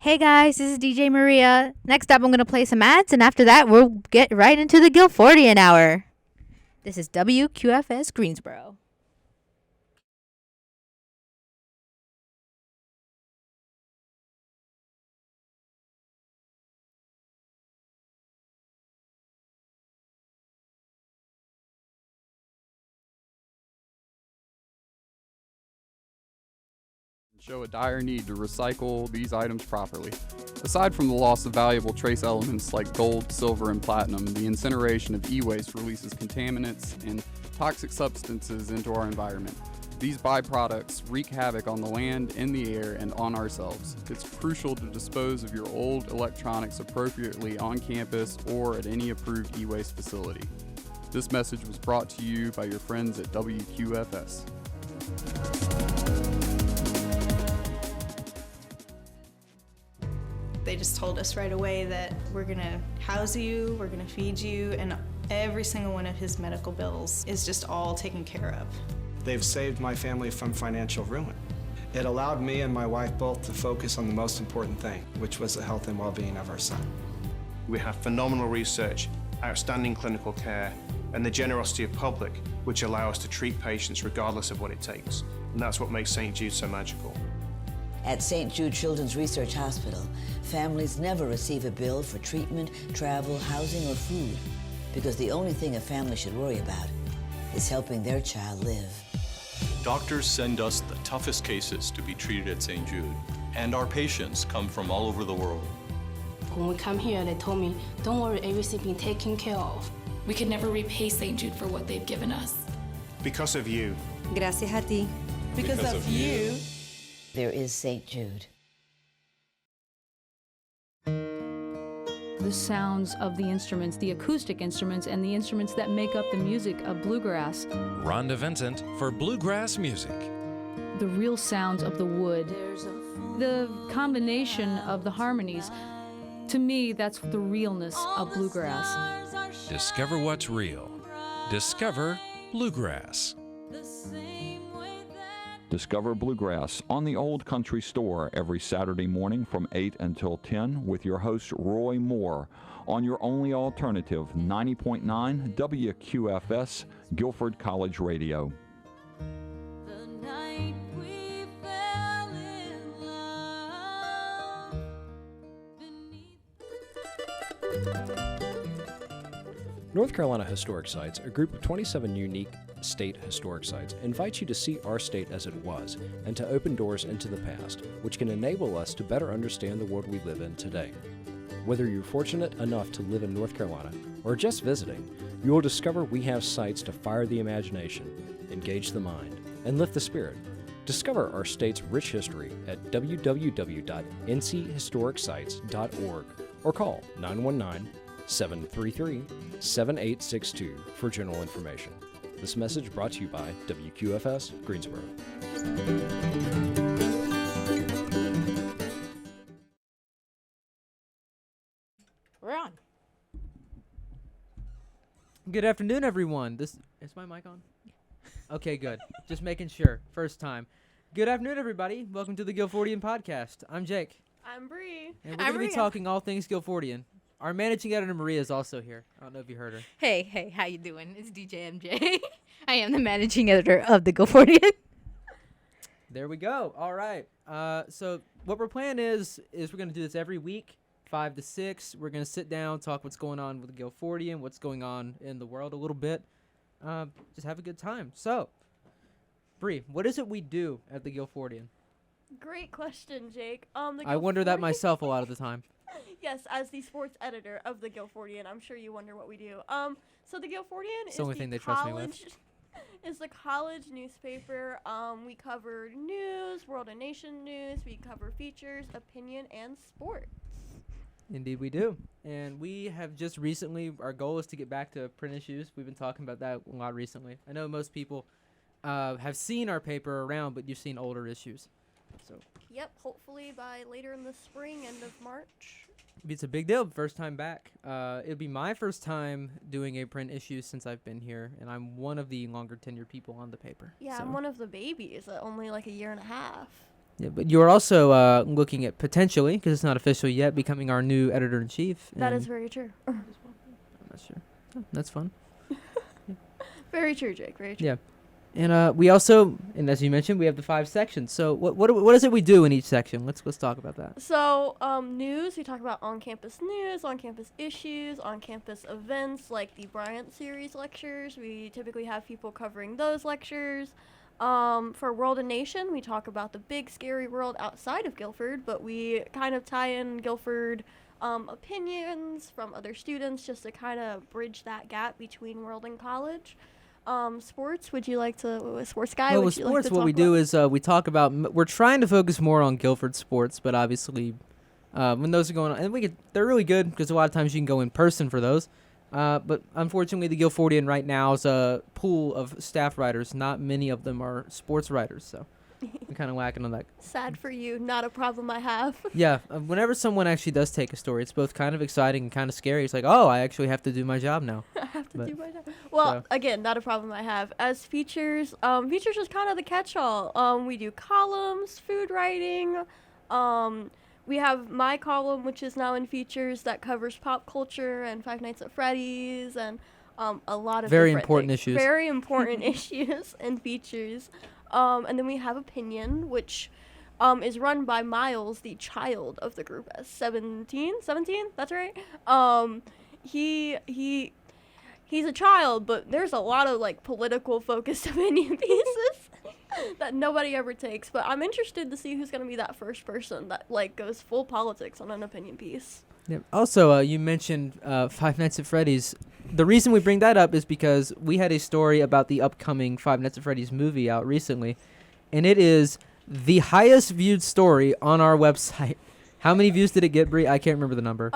Hey guys, this is DJ Maria. Next up, I'm going to play some ads, and after that, we'll get right into the Guilfordian Hour. This is WQFS Greensboro. Show a dire need to recycle these items properly. Aside from the loss of valuable trace elements like gold, silver, and platinum, the incineration of e-waste releases contaminants and toxic substances into our environment. These byproducts wreak havoc on the land, in the air, and on ourselves. It's crucial to dispose of your old electronics appropriately on campus or at any approved e-waste facility. This message was brought to you by your friends at WQFS. They just told us right away that we're gonna house you, we're gonna feed you, and every single one of his medical bills is just all taken care of. They've saved my family from financial ruin. It allowed me and my wife both to focus on the most important thing, which was the health and well-being of our son. We have phenomenal research, outstanding clinical care, and the generosity of public, which allow us to treat patients regardless of what it takes. And that's what makes St. Jude so magical. At St. Jude Children's Research Hospital, families never receive a bill for treatment, travel, housing, or food, because the only thing a family should worry about is helping their child live. Doctors send us the toughest cases to be treated at St. Jude, and our patients come from all over the world. When we come here, they told me, don't worry, everything's being taken care of. We could never repay St. Jude for what they've given us. Because of you. Gracias a ti. Because of you. There is St. Jude. The sounds of the instruments, the acoustic instruments, and the instruments that make up the music of bluegrass. Rhonda Vincent for Bluegrass Music. The real sounds of the wood. The combination of the harmonies. To me, that's the realness of bluegrass. Discover what's real. Discover Bluegrass. Discover Bluegrass on the Old Country Store every Saturday morning from 8 until 10 with your host Roy Moore on your only alternative 90.9 WQFS Guilford College Radio. North Carolina Historic Sites, a group of 27 unique state historic sites, invites you to see our state as it was and to open doors into the past, which can enable us to better understand the world we live in today. Whether you're fortunate enough to live in North Carolina or just visiting, you will discover we have sites to fire the imagination, engage the mind, and lift the spirit. Discover our state's rich history at www.nchistoricscites.org or call 919-733-7862 for general information. This message brought to you by WQFS Greensboro. We're on. Good afternoon, everyone. Is my mic on? Okay, good. Just making sure. First time. Good afternoon, everybody. Welcome to the Guilfordian Podcast. I'm Jake. I'm Bree. And we're going to be talking all things Guilfordian. Our managing editor, Maria, is also here. I don't know if you heard her. Hey, how you doing? It's DJ MJ. I am the managing editor of the Guilfordian. There we go. All right. So what we're planning is we're going to do this every week, 5 to 6. We're going to sit down, talk what's going on with the Guilfordian, what's going on in the world a little bit. Just have a good time. So, Bree, what is it we do at the Guilfordian? Great question, Jake. I wonder that myself a lot of the time. Yes, as the sports editor of the Guilfordian, I'm sure you wonder what we do. So the Guilfordian is the only thing they trust me with. Is the college newspaper. We cover news, world and nation news. We cover features, opinion, and sports. Indeed we do. And we have just recently, our goal is to get back to print issues. We've been talking about that a lot recently. I know most people have seen our paper around, but you've seen older issues. So. Yep, hopefully by later in the spring, end of March. It's a big deal, first time back. It'll be my first time doing a print issue since I've been here, and I'm one of the longer tenured people on the paper. Yeah, so. I'm one of the babies, only like a year and a half. Yeah, but you're also looking at potentially, because it's not official yet, becoming our new editor-in-chief. That is very true. I'm not sure. Oh, that's fun. Very true, Jake. Very true. Yeah. And we also, and as you mentioned, we have the 5 sections. So what is it we do in each section? Let's talk about that. So news, we talk about on-campus news, on-campus issues, on-campus events like the Bryant Series lectures. We typically have people covering those lectures. For World and Nation, we talk about the big scary world outside of Guilford, but we kind of tie in Guilford opinions from other students just to kind of bridge that gap between world and college. Sports, would you like to, sports guy? Well, would with you sports, like to what we talk do about? is we talk about, we're trying to focus more on Guilford sports, but obviously when those are going on, and they're really good because a lot of times you can go in person for those. But unfortunately, the Guilfordian right now is a pool of staff writers. Not many of them are sports writers, so we're kind of lacking on that. Sad for you, not a problem I have. Yeah, whenever someone actually does take a story, it's both kind of exciting and kind of scary. It's like, oh, I actually have to do my job now. I have to do my job. Well, again, not a problem I have. As features, features is kind of the catch-all. We do columns, food writing. We have my column, which is now in features, that covers pop culture and Five Nights at Freddy's and a lot of Very different important things. issues. Very important issues and features. And then we have opinion, which is run by Miles, the child of the group, as 17, that's right. He's a child, but there's a lot of like political focused opinion pieces that nobody ever takes. But I'm interested to see who's gonna be that first person that like goes full politics on an opinion piece. Yep. Also, you mentioned Five Nights at Freddy's. The reason we bring that up is because we had a story about the upcoming Five Nights at Freddy's movie out recently, and it is the highest viewed story on our website. How many views did it get, Brie? I can't remember the number.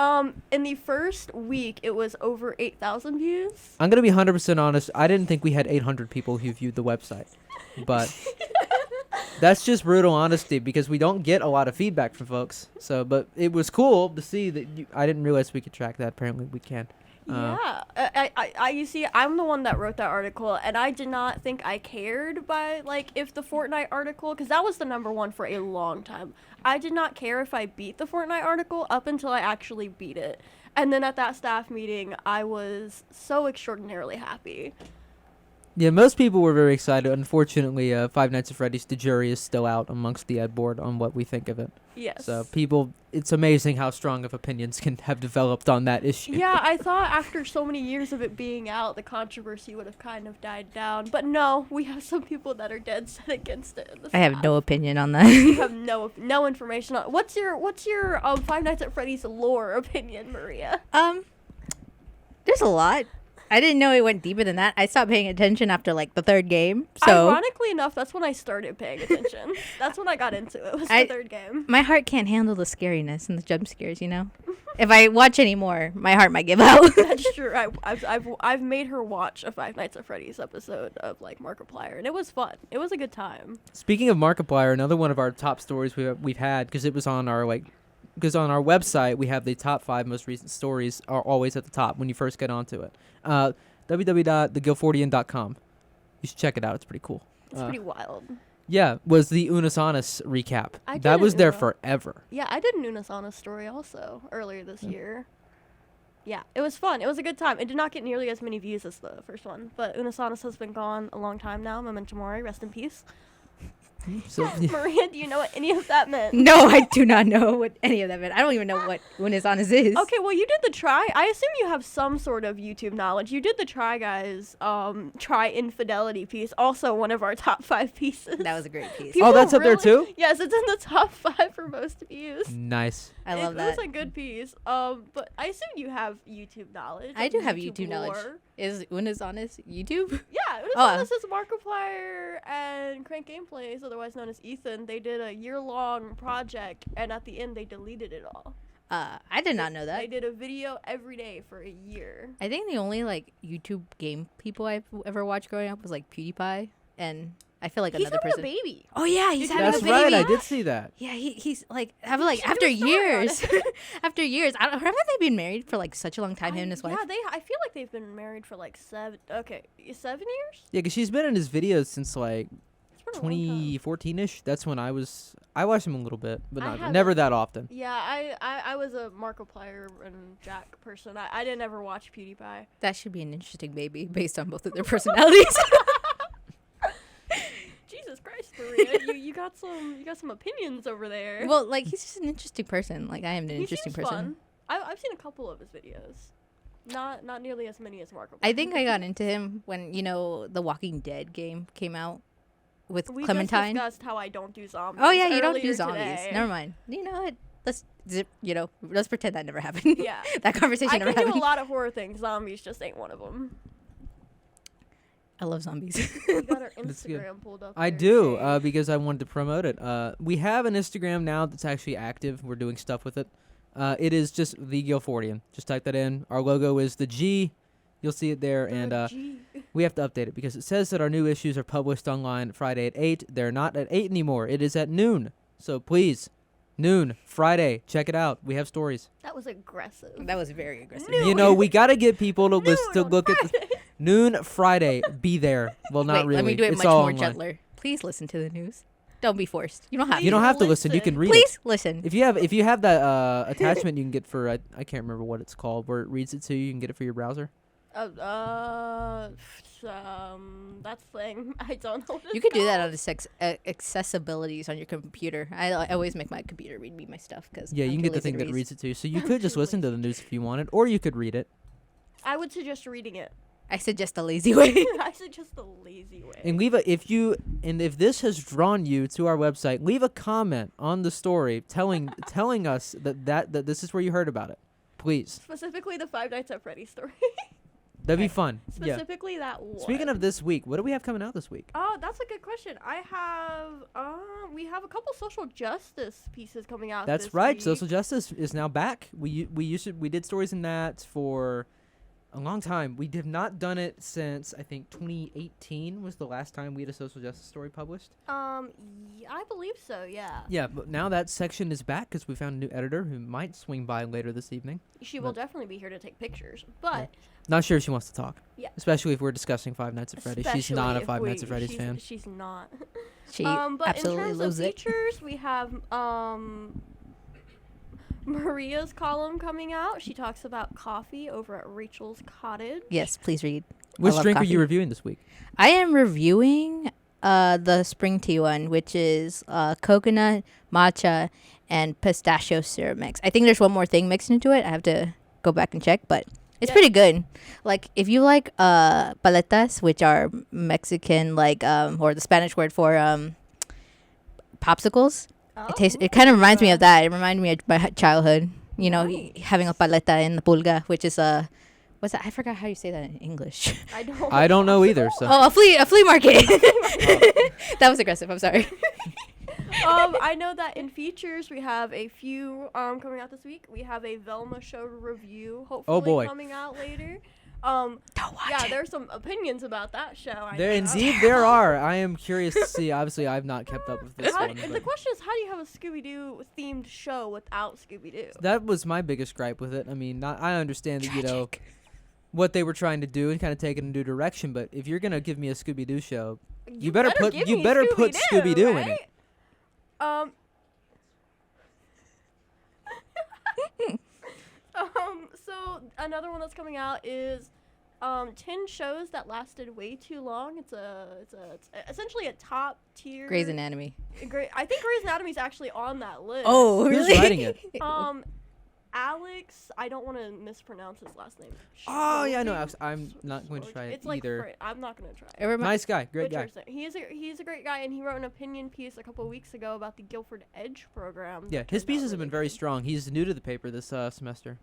In the first week, it was over 8,000 views. I'm going to be 100% honest. I didn't think we had 800 people who viewed the website. But that's just brutal honesty because we don't get a lot of feedback from folks. So, but it was cool to see that I didn't realize we could track that. Apparently we can. Yeah, you see, I'm the one that wrote that article, and I did not think I cared by, like, if the Fortnite article, because that was the #1 for a long time. I did not care if I beat the Fortnite article up until I actually beat it. And then at that staff meeting, I was so extraordinarily happy. Yeah, most people were very excited. Unfortunately, Five Nights at Freddy's, the jury is still out amongst the ed board on what we think of it. Yes. So people, it's amazing how strong of opinions can have developed on that issue. Yeah, I thought after so many years of it being out, the controversy would have kind of died down. But no, we have some people that are dead set against it. I have no opinion on that. You have no information on. What's your Five Nights at Freddy's lore opinion, Maria? There's a lot. I didn't know it went deeper than that. I stopped paying attention after like the third game. So ironically enough, that's when I started paying attention. That's when I got into it. Was the third game. My heart can't handle the scariness and the jump scares. You know, if I watch anymore, my heart might give out. That's true. I've made her watch a Five Nights at Freddy's episode of like Markiplier, and it was fun. It was a good time. Speaking of Markiplier, another one of our top stories we've had because it was on our because on our website we have the top 5 most recent stories are always at the top when you first get onto it. www.theguilfordian.com. You should check it out. It's pretty cool. It's pretty wild. Yeah, was the Unis Honest recap. I did That was there Una. forever. Yeah, I did an Unis Honest story also earlier this year. Yeah, it was fun. It was a good time. It did not get nearly as many views as the first one, but Unis Honest has been gone a long time now. Memento Mori, rest in peace. So, Maria, do you know what any of that meant? No, I do not know what any of that meant. I don't even know what Unis Honest is. Okay, well, you did the Try. I assume you have some sort of YouTube knowledge. You did the Try Guys Try Infidelity piece, also one of our top 5 pieces. That was a great piece. People that's up there too? Yes, it's in the top 5 for most views. Nice. I love that. It was a good piece. But I assume you have YouTube knowledge. I like do have YouTube lore. knowledge. Is Unis Honest YouTube? Yeah, Unis Honest is Markiplier and Crank Gameplays, otherwise known as Ethan. They did a year-long project, and at the end, they deleted it all. I did not know that. They did a video every day for a year. I think the only like YouTube game people I've ever watched growing up was like PewDiePie, and I feel like He's another having person. a baby. Oh yeah, he's having That's a baby. right. I did see that. Yeah, he's like after years, after years. Haven't they been married for like such a long time? Him and his wife. Yeah, I feel like they've been married for like 7 years. Yeah, because she's been in his videos since like a long time. 2014-ish. That's when I watched him a little bit, but I never haven't- that often. Yeah, I was a Markiplier and Jack person. I didn't ever watch PewDiePie. That should be an interesting baby based on both of their personalities. Jesus Christ, Maria, you got some opinions over there. Well, like, he's just an interesting person. Like, I am an he interesting seems person. fun. I've seen a couple of his videos. Not nearly as many as Markiplier. I think I got into him when, the Walking Dead game came out with We Clementine. just discussed how I don't do zombies. Oh, yeah, you don't do earlier zombies. today. Never mind. You know what? Let's pretend that never happened. Yeah. That conversation I never can do happened. a lot of horror things. Zombies just ain't one of them. I love zombies. You got our That's good. Instagram pulled up. I there, do, Jay. because I wanted to promote it. We have an Instagram now that's actually active. We're doing stuff with it. It is just the Guilfordian. Just type that in. Our logo is the G. You'll see it there, and we have to update it because it says that our new issues are published online Friday at 8. They're not at 8 anymore. It is at noon. So please, noon, Friday, check it out. We have stories. That was aggressive. That was very aggressive. We got to get people to look at the noon Friday. Be there. Well, not Wait, really. let me do it It's much all more online. gentler. Please listen to the news. Don't be forced. You don't have. You don't have to listen. You can read it. Please listen. If you have that attachment, you can get for I can't remember what it's called, where it reads it to you. You can get it for your browser. That's the thing. I don't know. What You could do that on the accessibilities on your computer. I always make my computer read me my stuff because Yeah, you can get the thing that reads it to you. So you could just listen to the news if you wanted, or you could read it. I would suggest reading it. I suggest the lazy way. I suggest the lazy way. And if this has drawn you to our website, leave a comment on the story telling us that this is where you heard about it. Please. Specifically, the Five Nights at Freddy's story. That'd be fun. Yeah. Specifically, that one. Speaking of this week, what do we have coming out this week? Oh, that's a good question. We have a couple social justice pieces coming out. That's this right. week. Social justice is now back. We did stories in that for a long time. We have not done it since I think 2018 was the last time we had a social justice story published. I believe so. Yeah. Yeah, but now that section is back because we found a new editor who might swing by later this evening. She will definitely be here to take pictures, but Not sure if she wants to talk. Yeah. Especially if we're discussing Five Nights at Freddy's. She's not a Five Nights at Freddy's fan. She's not. She but absolutely in terms loves of it. features, we have Maria's column coming out. She talks about coffee over at Rachel's Cottage. Yes, please read. Which I love drink are coffee. you reviewing this week? I am reviewing the spring tea one, which is coconut, matcha, and pistachio syrup mix. I think there's one more thing mixed into it. I have to go back and check, but it's pretty good. Like, if you like paletas, which are Mexican, like, or the Spanish word for popsicles, it kind of reminds me of that. It reminded me of my childhood. You know, having a paleta in the pulga, which is what's that? I forgot how you say that in English. I don't know either. So. Oh, a flea market. That was aggressive. I'm sorry. I know that in features we have a few coming out this week. We have a Velma show review, hopefully coming out later. There's some opinions about that show. There are. I am curious to see. Obviously, I've not kept up with this one. And the question is, how do you have a Scooby-Doo themed show without Scooby-Doo? That was my biggest gripe with it. I mean, I understand that, what they were trying to do and kind of take it in a new direction, but if you're gonna give me a Scooby-Doo show, you better put Scooby-Doo in it. So another one that's coming out is 10 shows that lasted way too long. It's essentially a top tier Grey's Anatomy. I think Grey's Anatomy is actually on that list. Oh, really? Who's writing it? Alex, I don't want to mispronounce his last name. Oh yeah, no, Alex. I'm not going to try it It's like either. I'm not going to try it. Nice guy, great guy. He's a great guy, and he wrote an opinion piece a couple of weeks ago about the Guilford Edge program. Yeah, his pieces have been very strong. He's new to the paper this semester.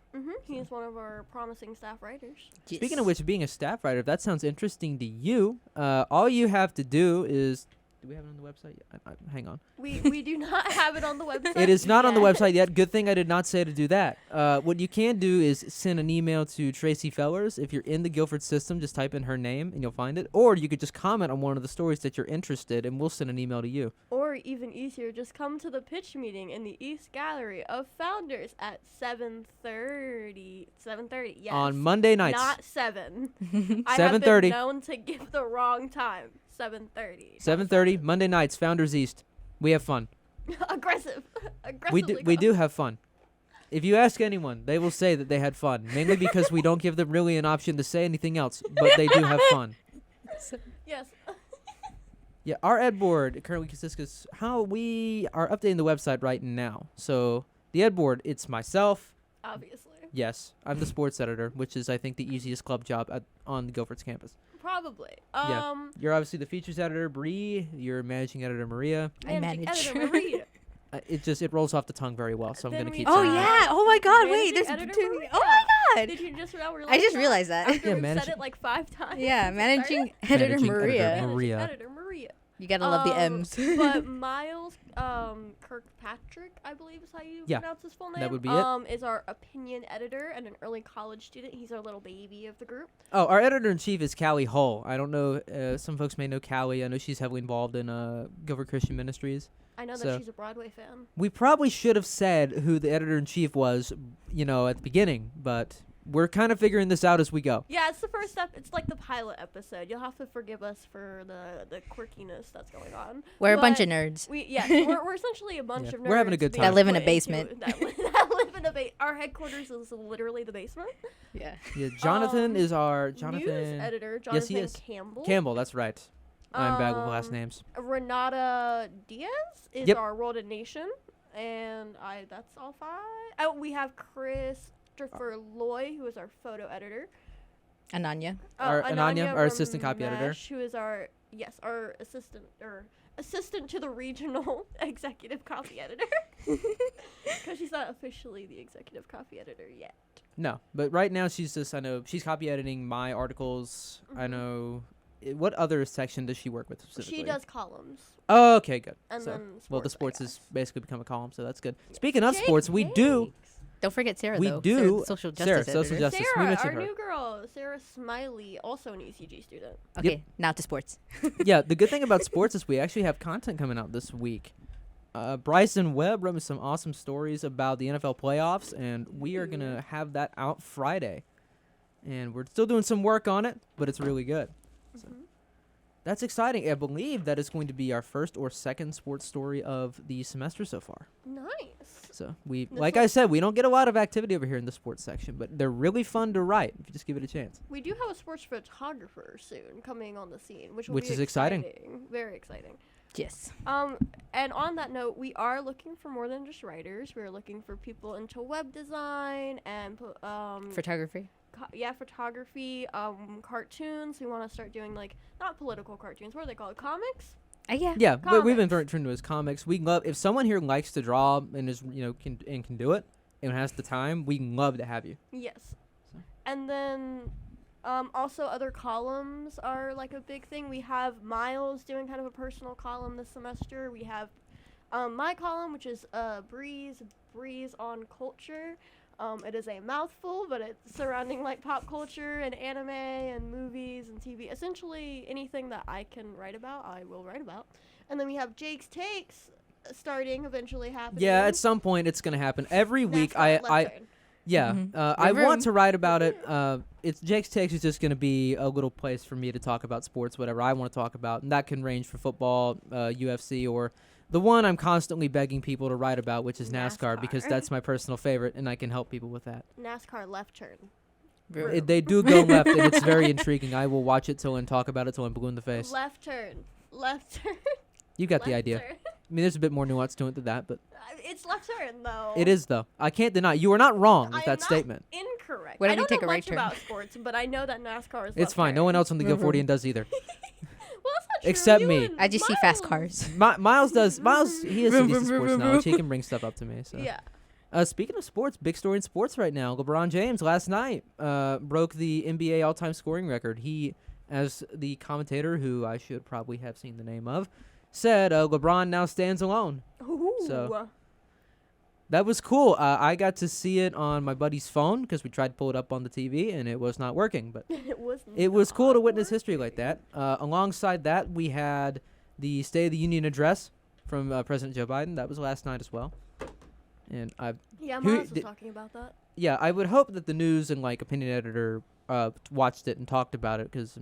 He's one of our promising staff writers. Speaking of which, being a staff writer, if that sounds interesting to you, all you have to do is. Do we have it on the website yet? Hang on. We do not have it on the website. It is not on the website yet. Good thing I did not say to do that. What you can do is send an email to Tracy Fellers. If you're in the Guilford system, just type in her name and you'll find it. Or you could just comment on one of the stories that you're interested in, and we'll send an email to you. Or even easier, just come to the pitch meeting in the East Gallery of Founders at 7:30. 7:30, yes. On Monday nights. Not 7. 7:30. I have been known to give the wrong time. 7:30. 7:30 Monday nights. Founders East. We have fun. Aggressive. We do have fun. If you ask anyone, they will say that they had fun, mainly because we don't give them really an option to say anything else, but they do have fun. Yes. Yeah, our ed board currently consists of how we are updating the website right now. So the ed board, it's myself. Obviously. Yes, I'm the sports editor, which is, I think, the easiest club job on the Guilford's campus. Probably. Yeah. You're obviously the features editor, Bree. You're managing editor, Maria. Managing editor Maria. It rolls off the tongue very well, so I'm going to keep Oh, saying that. yeah. Oh, my God. Wait. Managing There's editor Maria. Oh, my God. Did you just realize I just realized that. After Yeah, we said managing- it like 5 times. Yeah, since we managing started? editor Managing Maria. editor Maria. Editor Maria. You gotta love the M's. But Miles Kirkpatrick, I believe is how you pronounce his full name. That would be it. Is our opinion editor and an early college student. He's our little baby of the group. Oh, our editor-in-chief is Callie Hull. I don't know, some folks may know Callie. I know she's heavily involved in Guilford Christian Ministries. I know So that she's a Broadway fan. We probably should have said who the editor-in-chief was, at the beginning, but we're kind of figuring this out as we go. Yeah, it's the first step. It's like the pilot episode. You'll have to forgive us for the quirkiness that's going on. We're a bunch of nerds. We're essentially a bunch of nerds. We're having a good time. That live in a basically, basement. That live in a basement. Our headquarters is literally the basement. Yeah. Yeah, Jonathan is our News editor, Yes, he Jonathan is. Campbell. Campbell, that's right. I'm bad with last names. Renata Diaz is our World and Nation, and that's all 5. Oh, we have Christopher Loy, who is our photo editor. Ananya. Ananya, our assistant copy editor. Who is our assistant to the regional executive copy editor. Because she's not officially the executive copy editor yet. No, but right now she's she's copy editing my articles. Mm-hmm. I know. What other section does she work with specifically? She does columns. Oh, okay, good. And then the sports, sports I has basically become a column, so that's good. Speaking of sports, we do. Don't forget Sarah, We though. do. Sarah's social justice Sarah, editor. social justice. We Sarah, mentioned our her. new girl, Sarah Smiley, also an ECG student. Okay, now to sports. Yeah, the good thing about sports is we actually have content coming out this week. Bryson Webb wrote me some awesome stories about the NFL playoffs, and we are going to have that out Friday. And we're still doing some work on it, but it's really good. So that's exciting. I believe that is going to be our first or second sports story of the semester so far. Nice. So I said, we don't get a lot of activity over here in the sports section, but they're really fun to write if you just give it a chance. We do have a sports photographer soon coming on the scene, which is be exciting. Very exciting. Yes. And on that note, we are looking for more than just writers. We are looking for people into web design and photography. Photography, cartoons. We want to start doing not political cartoons. What are they called? Comics? Yeah, but we've been turned to as comics. We love if someone here likes to draw and is can do it and has the time. We love to have you. Yes. And then also other columns are a big thing. We have Miles doing kind of a personal column this semester. We have my column, which is Breeze on culture. It is a mouthful, but it's surrounding pop culture and anime and movies and TV. Essentially anything that I can write about, I will write about. And then we have Jake's Takes starting, eventually happening. Yeah, at some point it's gonna happen. Every week I Mm-hmm. want to write about it. It's Jake's Takes is just gonna be a little place for me to talk about sports, whatever I want to talk about, and that can range for football, UFC, or the one I'm constantly begging people to write about, which is NASCAR, because that's my personal favorite, and I can help people with that. NASCAR left turn. They do go left, and it's very intriguing. I will watch it and talk about it till I'm blue in the face. Left turn. You got the left idea. turn. I mean, there's a bit more nuance to it than that, but It's left turn, though. it is, though. I can't deny. You are not wrong with I am that not statement. Incorrect. What if I you don't take know a right much turn? about sports, but I know that NASCAR is It's fine. No one else on the Guilfordian does either. Well, that's not true. Except You me. and I just see fast cars. Miles does. Miles, he has some decent sports knowledge. He can bring stuff up to me. So. Yeah. Speaking of sports, big story in sports right now. LeBron James last night broke the NBA all-time scoring record. He, as the commentator, who I should probably have seen the name of, said LeBron now stands alone. Ooh. So that was cool. I got to see it on my buddy's phone because we tried to pull it up on the TV and it was not working. But it was cool to witness history like that. Alongside that, we had the State of the Union address from President Joe Biden. That was last night as well. And Miles was talking about that. Yeah, I would hope that the news and opinion editor watched it and talked about it because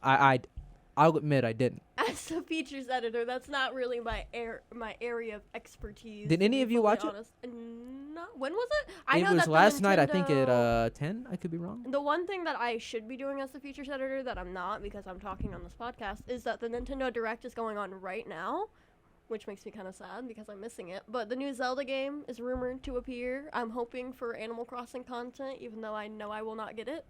I I'll admit I didn't. As a features editor, that's not really my area of expertise. Did any of you watch it? No. When was it? I know was that the last night, I think Nintendo- at 10. I could be wrong. The one thing that I should be doing as the features editor that I'm not because I'm talking on this podcast is that the Nintendo Direct is going on right now, which makes me kind of sad because I'm missing it. But the new Zelda game is rumored to appear. I'm hoping for Animal Crossing content, even though I know I will not get it.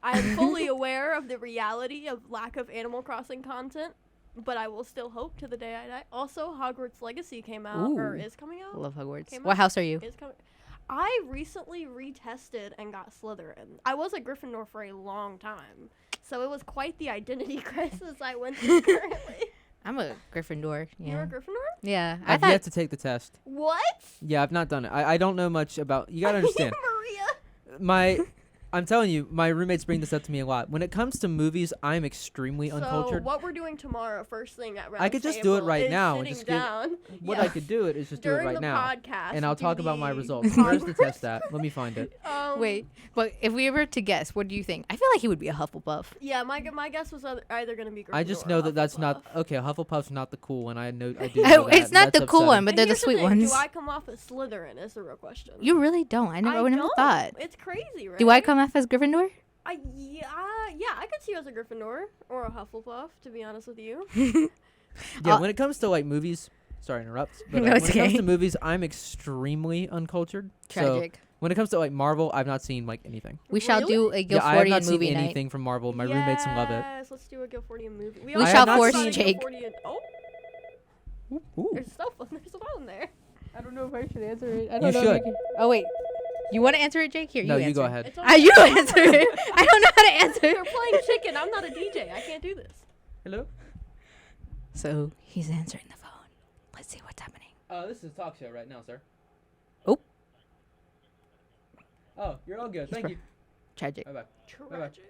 I am fully aware of the reality of lack of Animal Crossing content, but I will still hope to the day I die. Also, Hogwarts Legacy came out, or Ooh. is coming out. I love Hogwarts. Came What out? house are you? Is coming. I recently retested and got Slytherin. I was a Gryffindor for a long time, so it was quite the identity crisis I went through currently. I'm a Gryffindor. Yeah. You're a Gryffindor? Yeah. I've yet to take the test. What? Yeah, I've not done it. I don't know much about. You gotta understand. Maria. I'm telling you, my roommates bring this up to me a lot. When it comes to movies, I'm extremely uncultured. So what we're doing tomorrow, first thing at round I could just do it table right is now and sitting just down. What Yeah. I could do is just do it During right the now, podcast, and I'll do talk about my the results. Where's the test at? Let me find it. Wait, but if we were to guess, what do you think? I feel like he would be a Hufflepuff. Yeah, my guess was either going to be Gryffindor I just or know that that's Hufflepuff. not okay. Hufflepuff's not the cool one. I know. I do. Know that, It's and not that's the cool one, upsetting. but they're the Here's sweet thing, ones. Do I come off as Slytherin is the real question. You really don't. I never would never don't. thought. It's crazy, right? Do I come off as Gryffindor? Yeah, I could see you as a Gryffindor or a Hufflepuff, to be honest with you. Yeah, when it comes to like movies, sorry to interrupt, but No, when it's it comes okay. to movies, I'm extremely uncultured. Tragic. So when it comes to like Marvel, I've not seen like anything. We shall do a Yeah, I have not Guilfordian seen movie night. anything from Marvel. My roommates love it. Yes, let's do a Guilfordian movie. We also shall talked force about a Jake. Guilfordian- Oh, there's a cell phone. There's a phone there. I don't know if I should answer it. I You should. Oh wait, you want to answer it, Jake? Here, No, you you go answer. ahead. It's You answer it. I don't know how to answer. You're playing chicken. I'm not a DJ. I can't do this. Hello. So he's answering the phone. Let's see what's happening. This is a talk show right now, sir. Oh. Oh, you're all good. Thank you. Tragic. Bye bye. Tragic.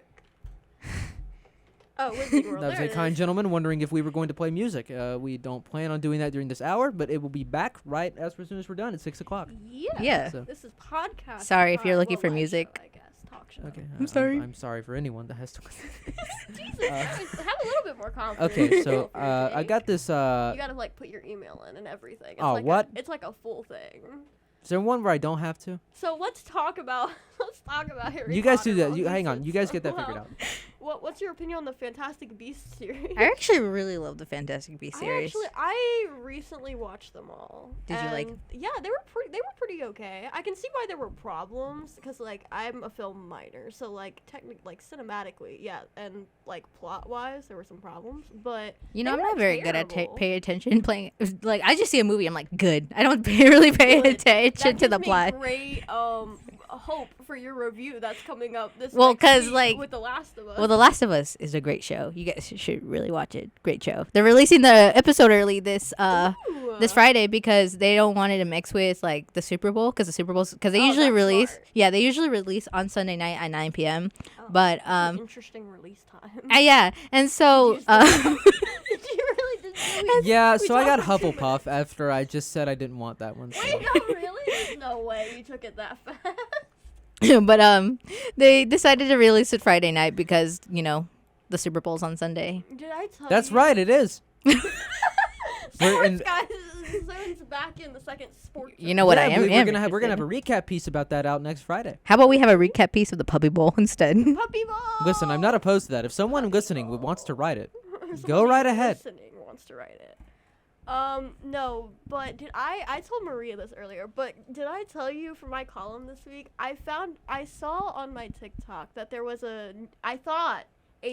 Oh, Wizarding World. That was there a it kind is. gentleman wondering if we were going to play music. We don't plan on doing that during this hour, but it will be back right as soon as we're done at 6 o'clock. Yeah. So- This is podcast. Sorry if you're time. looking Well, for live music. show, I guess. Talk show. Okay. I'm sorry. I'm sorry for anyone that has to. Jesus, have a little bit more confidence. Okay, so Jake. I got this. You gotta like put your email in and everything. It's Oh, like what? It's like a full thing. Is there one where I don't have to? So let's talk about Harry You guys do Potter that. while You he hang on. sits You guys so get that figured well. out. What's your opinion on the Fantastic Beasts series? I actually really love the Fantastic Beasts series. I recently watched them all. Did you like- and yeah, they were pretty okay. I can see why there were problems because like I'm a film minor, so like technically, like cinematically, yeah, and like plot wise, there were some problems. But You know, they I'm not weren't very good at terrible. paying attention playing. Like, I just see a movie, I'm like, good. I don't really pay Good. attention That to the gives me plot. Great hope for your review that's coming up this Well, next 'cause, week like- with The Last of Us. Well, The Last of Us is a great show. You guys should really watch it. Great show. They're releasing the episode early this Friday because they don't want it to mix with like the Super Bowl because they usually that's release. smart. Yeah, they usually release on Sunday night at 9 p.m. But That's an interesting release time. yeah, and so Did you really did Yeah, we so I got talked for 2 Hufflepuff after I just said I didn't want that one. so- Wait, no, really? There's no way you took it that fast. but they decided to release it Friday night because the Super Bowl's on Sunday. Did I tell That's you? right, it is. We're Sports, in- guys. Zone's back in the second sports. You know what Yeah, I am? We're gonna have a recap piece about that out next Friday. How about we have a recap piece of the Puppy Bowl instead? Puppy Bowl. Listen, I'm not opposed to that. If someone listening wants to write it, go right ahead. Listening wants to write it. No, but I told Maria this earlier, but did I tell you for my column this week, I saw on my TikTok that there was a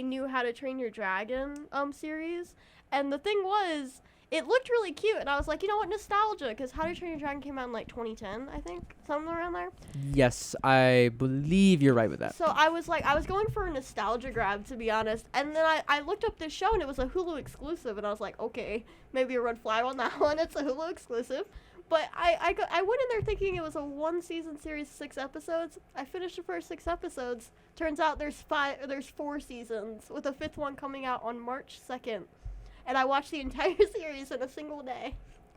new How to Train Your Dragon series, and the thing was, it looked really cute, and I was like, you know what, nostalgia, because How to Train Your Dragon came out in like 2010, I think, somewhere around there. Yes, I believe you're right with that. So I was going for a nostalgia grab, to be honest. And then I looked up this show, and it was a Hulu exclusive. And I was like, okay, maybe a red flag on that one. It's a Hulu exclusive. But I went in there thinking it was a 1-season series, 6 episodes. I finished the first 6 episodes. Turns out there's 4 seasons, with a 5th one coming out on March 2nd. And I watched the entire series in a single day.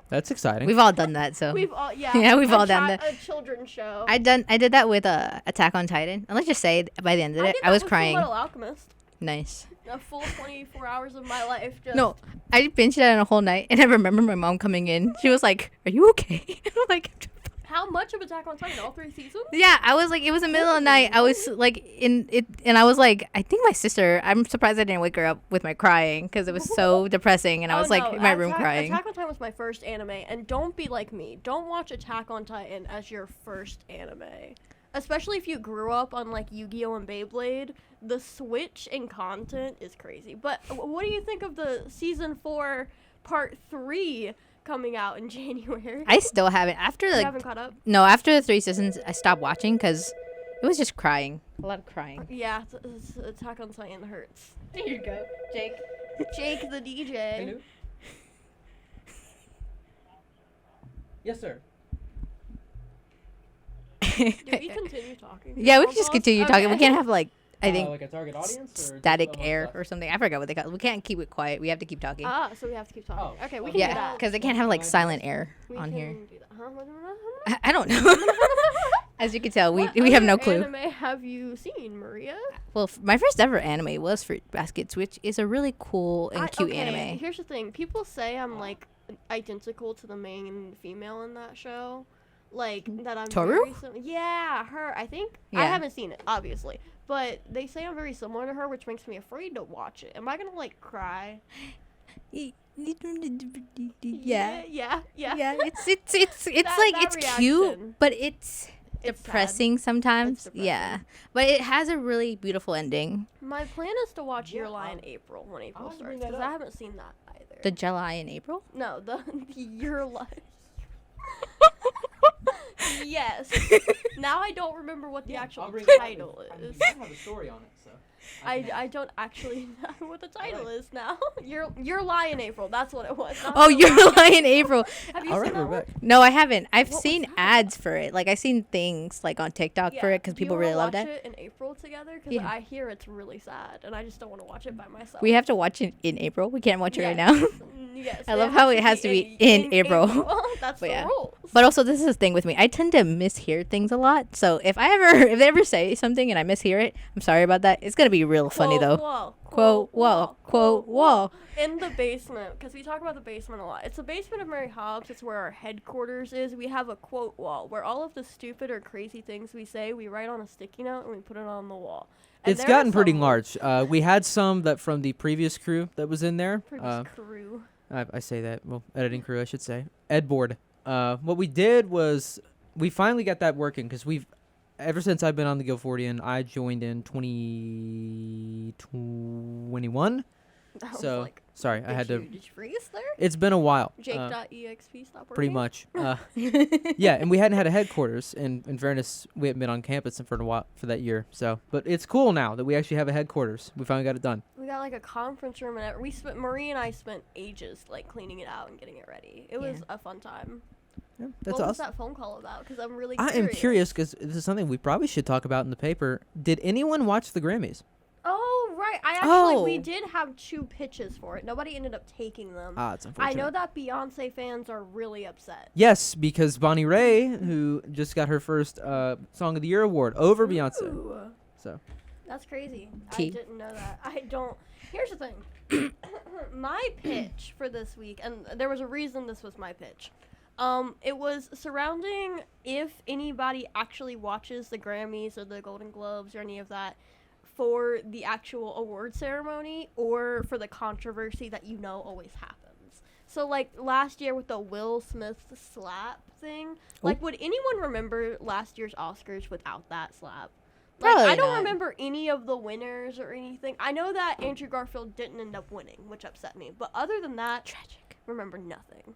That's exciting. We've all done that, so We've all, yeah. yeah, we've all done that. A children's show. I did that with Attack on Titan, and let's just say by the end of it, I was crying. Fullmetal Alchemist. Nice. A full 24 hours of my life. Just No, I binged that in a whole night, and I remember my mom coming in. She was like, "Are you okay?" I'm like, How much of Attack on Titan? All 3 seasons? yeah. I was like, it was the middle of the night. I was like in it, and I was like, I think my sister. I'm surprised I didn't wake her up with my crying because it was so depressing, and I was like in my room crying. Attack on Titan was my first anime, and don't be like me. Don't watch Attack on Titan as your first anime. Especially if you grew up on like Yu-Gi-Oh! And Beyblade, the switch in content is crazy. But what do you think of the season 4 part 3 coming out in January? I still haven't. After You like haven't caught up? no, after the 3 seasons, I stopped watching because it was just crying. A lot of crying. Yeah, Attack on Titan hurts. There you go, Jake. Jake the DJ. Hello? Yes, sir. Do we continue talking? Yeah, we can just continue talking. We can't have like I think like a target audience or static just air or something. I forgot what they call it. We can't keep it quiet. We have to keep talking. So we have to keep talking. Okay, we can do Yeah, that. because they can't have like silent air We on can here. do that. Huh? I don't know. As you can tell, we have no What clue. anime have you seen, Maria? Well, my first ever anime was Fruit Baskets, which is a really cool and cute Okay, anime. Here's the thing. People say I'm like identical to the main female in that show. Like that I'm Toru? very yeah, her. I think I Yeah. haven't seen it, obviously. But they say I'm very similar to her, which makes me afraid to watch it. Am I gonna like cry? Yeah. Yeah. Yeah, it's That- like that it's cute, reaction. but it's It's depressing sometimes. Yeah, but it has a really beautiful ending. My plan is to watch Your Lie in April when April starts because I haven't seen that either. The July in April. No, the Your Lie. Yes. Now I don't remember what the actual title is. I have a story on it, so. I don't actually know what the title is now. Your Lie in April. That's what it was. Oh, Your Lie in April. Have you seen that one? No, I haven't. I've seen ads for it. Like I've seen things like on TikTok for it because people really love that. Do you wanna watch it in April together? Because Yeah. I hear it's really sad, and I just don't want to watch it by myself. We have to watch it in April. We can't watch it right Yes. now. Yes, I love how it has to be in April. That's But the yeah. rules. But also, this is the thing with me. I tend to mishear things a lot. So if they ever say something and I mishear it, I'm sorry about that. It's gonna be real funny though. Quote wall. In the basement, because we talk about the basement a lot. It's the basement of Mary Hobbs. It's where our headquarters is. We have a quote wall where all of the stupid or crazy things we say, we write on a sticky note and we put it on the wall. And It's there are gotten pretty some large. We had some that from the previous crew that was in there. previous crew. I say that. Well, editing crew, I should say. Ed board. What we did was we finally got that working because ever since I've been on the Guilfordian, I joined in 2021. That was So like, sorry, I had to. Did you freeze there? It's been a while. Jake.eXp stop working? Pretty much. Yeah, and we hadn't had a headquarters. And in fairness, we hadn't been on campus for a while for that year. So, but it's cool now that we actually have a headquarters. We finally got it done. We got like a conference room and Marie and I spent ages like cleaning it out and getting it ready. It was a fun time. Yeah, that's what was awesome. that phone call about? Because I'm really I am curious because this is something we probably should talk about in the paper. Did anyone watch the Grammys? Oh, right. We did have 2 pitches for it. Nobody ended up taking them. It's I unfortunate. know that Beyonce fans are really upset. Yes, because Bonnie Raitt, who just got her first Song of the Year award over Beyonce. So That's crazy. Tea. I didn't know that. Here's the thing. My pitch for this week, and there was a reason this was my pitch. It was surrounding if anybody actually watches the Grammys or the Golden Globes or any of that for the actual award ceremony or for the controversy that always happens. So like last year with the Will Smith slap thing, like would anyone remember last year's Oscars without that slap? Like, Probably I don't not. remember any of the winners or anything. I know that Andrew Garfield didn't end up winning, which upset me. But other than that, tragic. Remember nothing.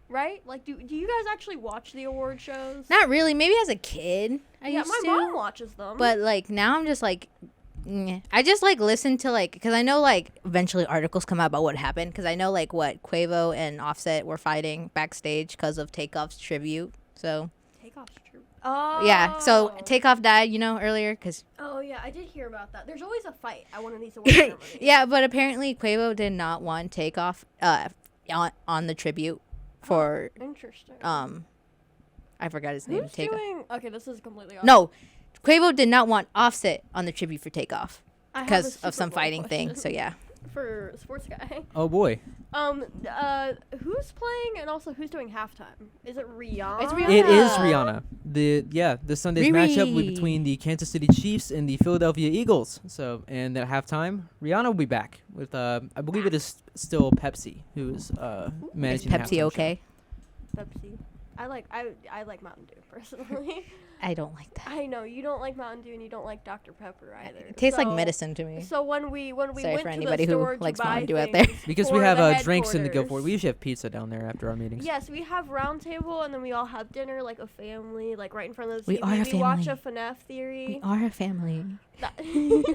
Right? Like, do you guys actually watch the award shows? Not really. Maybe as a kid, I used my to. mom watches them. But like now, I'm just like, I just like listen to like because I know like eventually articles come out about what happened because I know like what Quavo and Offset were fighting backstage because of Takeoff's tribute. So. Takeoff's tribute. Oh. Yeah. So Takeoff died, earlier because. Oh yeah, I did hear about that. There's always a fight at one of these award ceremonies. Yeah, but apparently Quavo did not want Takeoff on the tribute for interesting. I forgot his name. Who's Takeoff. doing? Okay, this is completely off. No, Quavo did not want Offset on the tribute for Takeoff. I have a because Super of some Bowl fighting thing. question So yeah. For sports guy. Oh boy. Who's playing and also who's doing halftime? Is it Rihanna? It's Rihanna. It is Rihanna. The Sunday's matchup Riri. between the Kansas City Chiefs and the Philadelphia Eagles. So, and at halftime, Rihanna will be back with I believe it is still Pepsi who is Is managing the Pepsi halftime show. Pepsi. okay? I like Mountain Dew personally. I don't like that. I know you don't like Mountain Dew and you don't like Dr Pepper either. It tastes like So- medicine to me. So when we Sorry went for to anybody the who store to likes buy Mountain Dew out there. things Because we for have the drinks in the headquarters- Guilford. We usually have pizza down there after our meetings. Yes, we have round table and then we all have dinner like a family, like right in front of the We TV. are a We watch a family. FNAF theory. We are a family.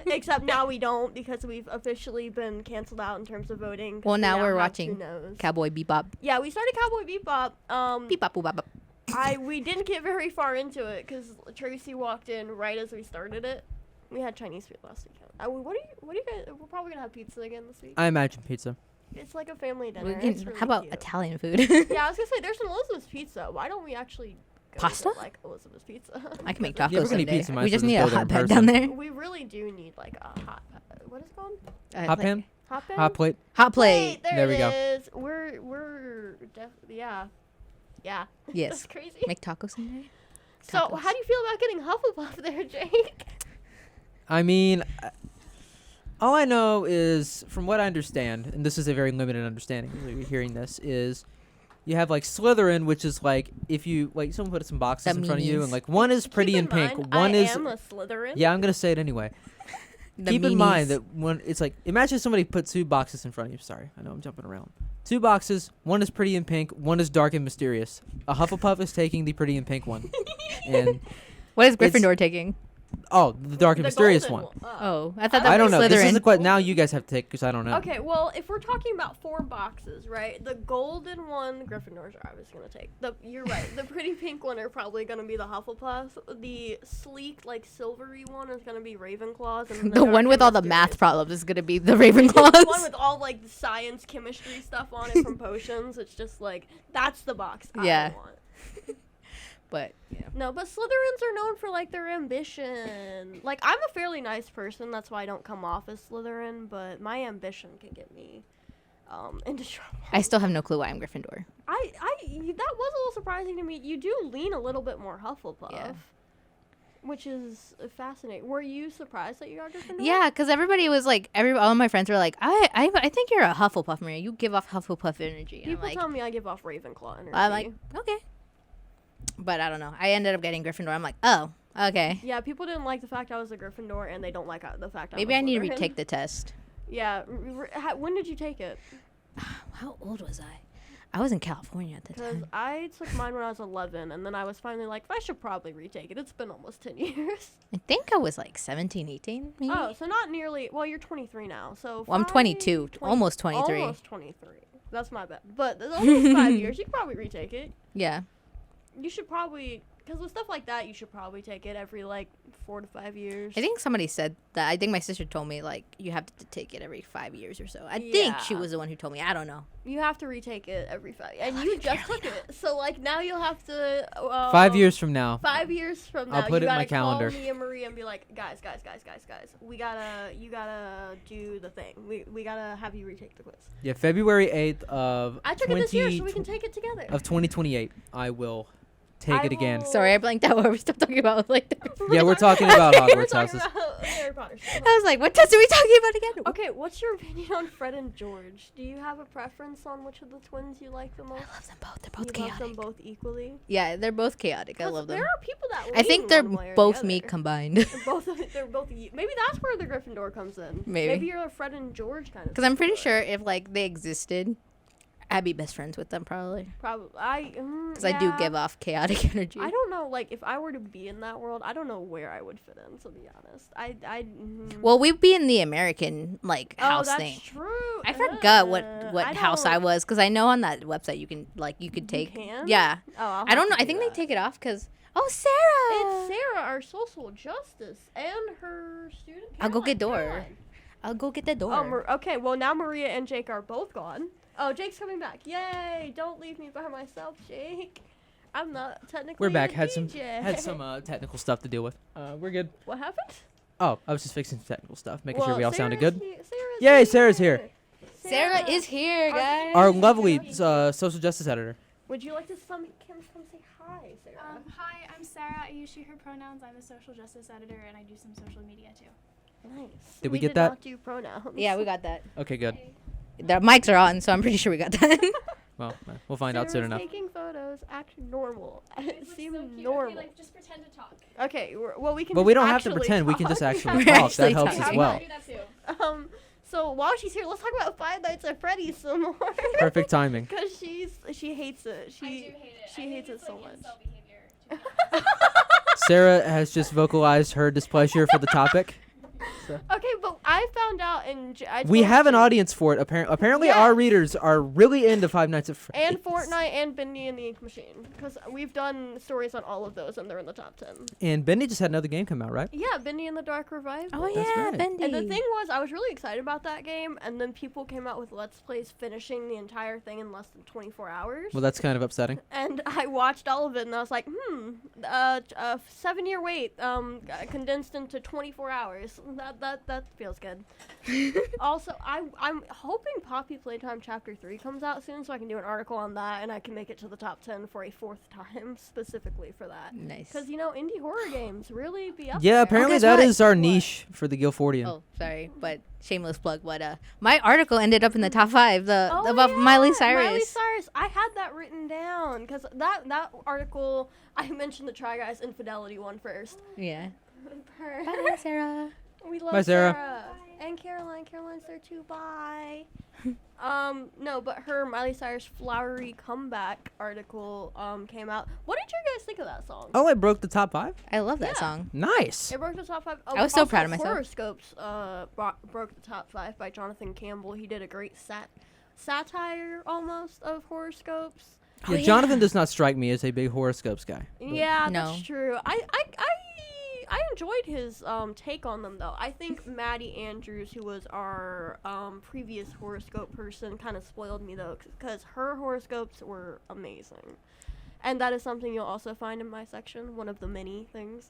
Except now we don't because we've officially been canceled out in terms of voting. 'cause Well, we now we're have watching 2 no's. Cowboy Bebop. Yeah, we started Cowboy Bebop. Bebop, bebop. We didn't get very far into it because Tracy walked in right as we started it. We had Chinese food last weekend. What do you guys? We're probably gonna have pizza again this week. I imagine pizza. It's like a family dinner. We It's can- really how about cute. Italian food? Yeah, I was gonna say there's an Elizabeth's Pizza. Why don't we actually go Pasta? to, like Elizabeth's Pizza? I can make Yeah, tacos we're gonna someday. need pizza, might We as just well need just a go there in hot pad down person. there. We really do need like a hot. What is it called? Hot Like- pan? Hot pan. Hot plate? Hot plate. There There we it go. is. We're yeah. Yes. That's crazy. Make tacos someday. So tacos. how do you feel about getting Hufflepuff there, Jake? I mean, all I know is, from what I understand, and this is a very limited understanding, as you're hearing this, is you have like Slytherin, which is like if you like someone put some boxes The in front of you, meanies. and like one is pretty Keep in in pink, mind, one I is am a Slytherin. yeah. I'm gonna say it anyway. The Keep in mind meanies. that when it's like imagine somebody put 2 boxes in front of you. Sorry, I know I'm jumping around. 2 boxes. One is pretty in pink. One is dark and mysterious. A Hufflepuff is taking the pretty in pink one, and What is it's- Gryffindor taking? the dark and The mysterious golden one. Oh, I thought that I don't was know. This Slytherin. is the question. Now you guys have to take because I don't know. Okay, well, if we're talking about 4 boxes, right? The golden one, Gryffindors are obviously gonna take. You're right. The pretty pink one are probably gonna be the Hufflepuffs. The sleek, like silvery one is gonna be Ravenclaws. And The one with all the math problems is gonna be the Ravenclaws. The one with all like the science, chemistry stuff on it from potions. It's just like that's the box Yeah. I want. But yeah. No, but Slytherins are known for like their ambition. Like I'm a fairly nice person, that's why I don't come off as Slytherin. But my ambition can get me into trouble. I still have no clue why I'm Gryffindor. That was a little surprising to me. You do lean a little bit more Hufflepuff, Yeah. which is fascinating. Were you surprised that you got Gryffindor? Yeah, because everybody was like, all of my friends were like, I think you're a Hufflepuff, Maria. You give off Hufflepuff energy. And People I'm like, tell me I give off Ravenclaw energy. I'm like, okay. But I don't know. I ended up getting Gryffindor. I'm like, oh, okay. Yeah, people didn't like the fact I was a Gryffindor, and they don't like the fact I was Maybe I need to Slytherin. retake the test. Yeah. When did you take it? How old was I? I was in California at the Because time. I took mine when I was 11, and then I was finally like, I should probably retake it. It's been almost 10 years. I think I was like 17, 18, maybe. Oh, so not nearly. Well, you're 23 now, so. Well, I'm 22, almost 23. Almost 23. That's my bad. But there's almost 5 years. You could probably retake it. Yeah. You should probably, because with stuff like that, you should probably take it every like 4 to 5 years. I think somebody said that. I think my sister told me, like, you have to take it every 5 years or so. I think she Yeah. was the one who told me. I don't know. You have to retake it every 5, and you just took it. So like now you'll have to. 5 years from now. 5 years from now, I'll put you it in my gotta call calendar. me and Maria and be like, guys, you gotta do the thing. We gotta have you retake the quiz. Yeah, February 8th of I took it this year, so we can take it together. of 2028. I will take it again. Sorry, I blanked out. What we stopped talking about like. Yeah, we're talking about Hogwarts houses. Harry Potter stuff. I was like, what test are we talking about again? Okay, what's your opinion on Fred and George? Do you have a preference on which of the twins you like the most? I love them both. They're both you chaotic. love them both equally. Yeah, they're both chaotic. I 'Cause love them. there are people that I think lean they're one way or both the me other. combined. They're both. Maybe that's where the Gryffindor comes in. Maybe. Maybe you're a Fred and George kind of. Because I'm pretty sure if like they existed, I'd be best friends with them probably. Probably. Because I do give off chaotic energy. I don't know. Like, if I were to be in that world, I don't know where I would fit in. To be honest, Well, we'd be in the American like house that's thing. true. I forgot what I house I don't- was because I know on that website you can take. can? Yeah. Oh, I'll I don't have know. to I do think that. they take it off because Sarah. It's Sarah, our social justice, and her student. I'll go get door. Caroline. I'll go get the door. Oh, okay. Well, now Maria and Jake are both gone. Oh, Jake's coming back. Yay! Don't leave me by myself, Jake. I'm not technically We're back. a Had some DJ. technical stuff to deal with. We're good. What happened? Oh, I was just fixing some technical stuff, making sure Well, we all sounded good. Sarah's Yay, Sarah's here. Sarah is here, guys. Our lovely social justice editor. Would you like to come say hi, Sarah? Hi, I'm Sarah. I use she/her pronouns. I'm a social justice editor, and I do some social media too. Nice. Did we did get that? not do pronouns. Yeah, we got that. Okay, good. The mics are on, so I'm pretty sure we got that. Well, we'll find out soon Sarah's enough. taking photos, acting normal. It seems so cute. normal. Okay, like, just pretend to talk. Okay, well, we can. But just we don't have to actually pretend. We can just talk. actually We're talk. actually That helps as talking. well. Do that too. So while she's here, let's talk about Five Nights at Freddy's some more. Perfect timing. Because she hates it. I do hate it. She hates it so much. Incel behavior. Sarah has just vocalized her displeasure for the topic. So. Okay, but I found out We have an audience for it. Apparently, Yes. our readers are really into Five Nights at Freddy's. And Fortnite and Bendy and the Ink Machine. Because we've done stories on all of those and they're in the top 10. And Bendy just had another game come out, right? Yeah, Bendy and the Dark Revival. Oh That's yeah, right. Bendy. And the thing was, I was really excited about that game, and then people came out with Let's Plays finishing the entire thing in less than 24 hours. Well, that's kind of upsetting. And I watched all of it, and I was like, a 7-year wait, condensed into 24 hours. That feels good. Also, I'm hoping Poppy Playtime Chapter 3 comes out soon, so I can do an article on that, and I can make it to the top 10 for a 4th time, specifically for that. Nice. Because, indie horror games really be up Yeah, there. apparently guess that what? is our niche for the Guilfordian. Oh, sorry, but shameless plug. But my article ended up in the top 5. Oh, Above yeah, Miley Cyrus. Miley Cyrus. I had that written down because that article, I mentioned the Try Guys infidelity one first. Yeah. Her- Bye, Sarah. We love Bye, Sarah. And Caroline. Caroline's there too. Bye. No, but her Miley Cyrus flowery comeback article came out. What did you guys think of that song? Oh, it broke the top 5? I love that Yeah. song. Nice. It broke the top 5. I was so proud of myself. Horoscopes broke the top 5 by Jonathan Campbell. He did a great satire almost of horoscopes. Yeah, Jonathan does not strike me as a big horoscopes guy. Yeah, No. that's true. I enjoyed his take on them though. I think Maddie Andrews, who was our previous horoscope person, kind of spoiled me though, because her horoscopes were amazing, and that is something you'll also find in my section. One of the many things.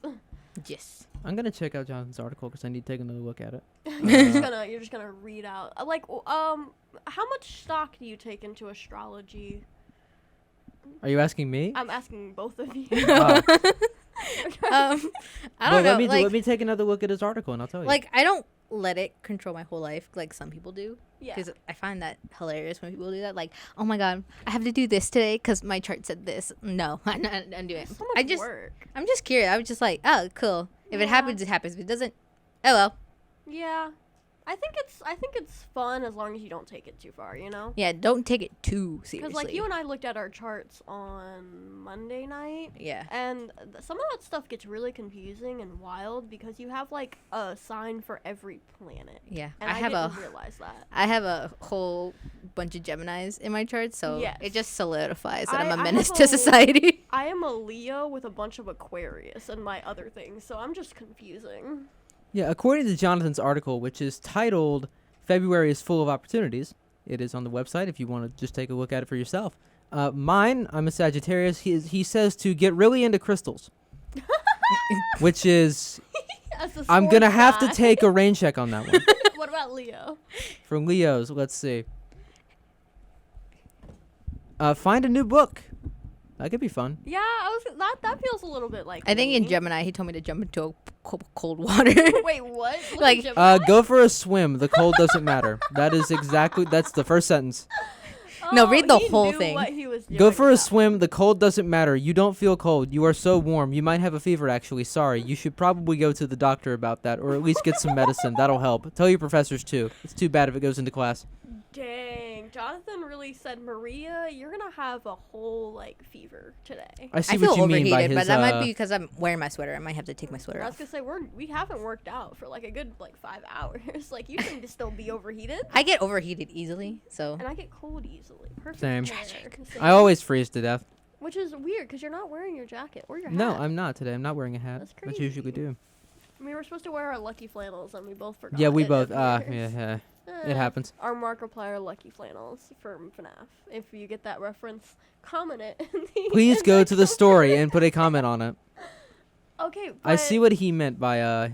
Yes. I'm gonna check out Jonathan's article because I need to take another look at it. You're just gonna read out how much stock do you take into astrology? Are you asking me? I'm asking both of you. Oh. I Well, don't know. let me take another look at his article and I'll tell you. Like, I don't let it control my whole life like some people do. Yeah. Because I find that hilarious when people do that. Like, oh my god, I have to do this today because my chart said this. No, I'm not doing it. So much work. I'm just curious. I was just like, oh, cool. If it happens, it happens. If it doesn't, oh well. Yeah. I think it's fun as long as you don't take it too far, Yeah, don't take it too seriously. Because like you and I looked at our charts on Monday night. Yeah. And some of that stuff gets really confusing and wild because you have like a sign for every planet. Yeah, And I didn't realize that. I have a whole bunch of Geminis in my chart, so Yes. it just solidifies that I'm a I menace have to society. I am a Leo with a bunch of Aquarius and my other things, so I'm just confusing. Yeah, according to Jonathan's article, which is titled "February is Full of Opportunities," it is on the website if you want to just take a look at it for yourself. Mine, I'm a Sagittarius. He says to get really into crystals, which is I'm gonna have to take a rain check on that one. What about Leo? For Leos, let's see. Find a new book. That could be fun. Yeah, that feels a little bit like I think in me. Gemini, he told me to jump into a cold water. Wait, what? Look Like, at Gemini? Go for a swim. The cold doesn't matter. That's the first sentence. No, read the he whole knew thing. what he was Go doing for a with that. swim. The cold doesn't matter. You don't feel cold. You are so warm. You might have a fever, actually. Sorry. You should probably go to the doctor about that, or at least get some medicine. That'll help. Tell your professors, too. It's too bad if it goes into class. Dang, Jonathan really said, Maria, you're gonna have a whole fever today. I see I feel what you overheated, mean by his. but that might be because I'm wearing my sweater. I might have to take my sweater I was off. gonna say we haven't worked out for a good 5 hours. You seem to still be overheated. I get overheated easily, so. And I get cold easily. Perfect. Same. pair. I always freeze to death. Which is weird because you're not wearing your jacket or your hat. No, I'm not today. I'm not wearing a hat. That's Which I usually do. We were supposed to wear our lucky flannels and we both forgot. Yeah, we it both. appears. Yeah. It happens. Our Markiplier lucky flannels from FNAF. If you get that reference, comment it. Please go to the story and put a comment on it. Okay, I see what he meant by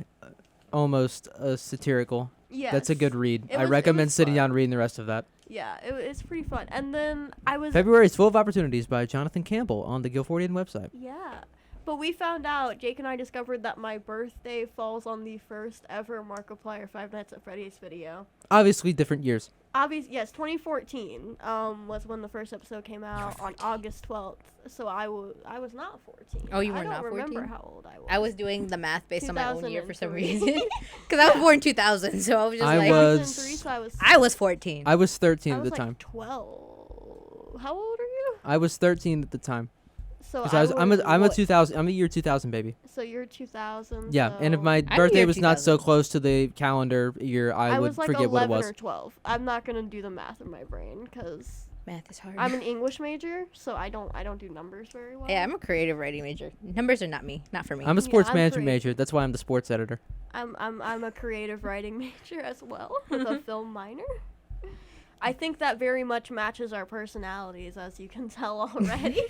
almost satirical. Yes. That's a good read. It I was recommend sitting fun. down and reading the rest of that. Yeah, it's pretty fun. And then I was February is Full of Opportunities by Jonathan Campbell on the Guilfordian website. Yeah. But we found out, Jake and I discovered that my birthday falls on the first ever Markiplier Five Nights at Freddy's video. Obviously, different years. Yes, 2014 was when the first episode came out on August 12th. So I was not 14. Oh, you were not 14? I don't remember how old I was. I was doing the math based on my own year for some 2003. reason. Because I was born in 2000, so I was just like... 2003, so I was 14. I was 13 I at was the like time. 12. How old are you? I was 13 at the time. So I'm a 2000. I'm a year 2000 baby. So you're 2000. Yeah, so and if my I'm birthday year was not so 2000. close to the calendar year, I would was like forget what it 11 was. or 12. I'm not gonna do the math in my brain because Math is hard. I'm an English major, so I don't do numbers very well. Yeah, I'm a creative writing major. Numbers are not for me. I'm a sports I'm management creative. major. That's why I'm the sports editor. I'm a creative writing major as well with a film minor. I think that very much matches our personalities, as you can tell already.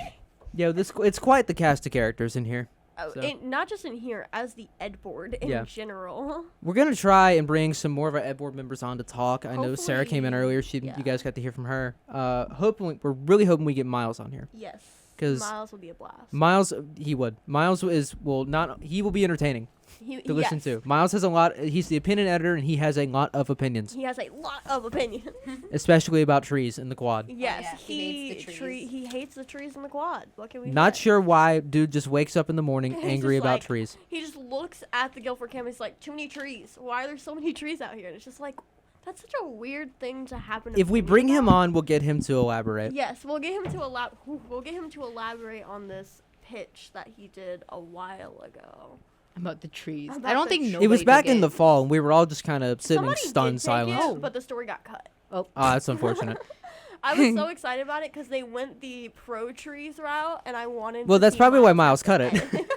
Yeah, it's quite the cast of characters in here. So. Not just in here, as the Ed board in general. We're gonna try and bring some more of our Ed board members on to talk. I know Sarah came in earlier. Yeah. You guys got to hear from her. We're really hoping we get Miles on here. Yes. 'Cause Miles will be a blast. Miles, he would. Miles he will be entertaining to listen yes. to. Miles has a lot. He's the opinion editor, and he has a lot of opinions, He has a lot of opinions. especially about trees in the quad. Yes, yeah, he hates the trees. He hates the trees in the quad. What can we Not say? sure why dude just wakes up in the morning He's angry just about like- trees. He just looks at the Guilford campus like, too many trees. Why are there so many trees out here? And it's just like, that's such a weird thing to happen. If we bring him on, we'll get him to elaborate. Yes, we'll get him to elaborate on this pitch that he did a while ago. About the trees. About I don't the think trees. nobody It was back in took the it. fall, and we were all just kind of sitting Somebody in stunned did take silence. it, but the story got cut. Oh, That's unfortunate. I was so excited about it because they went the pro trees route, and I wanted. Well, to that's see probably why Miles cut it.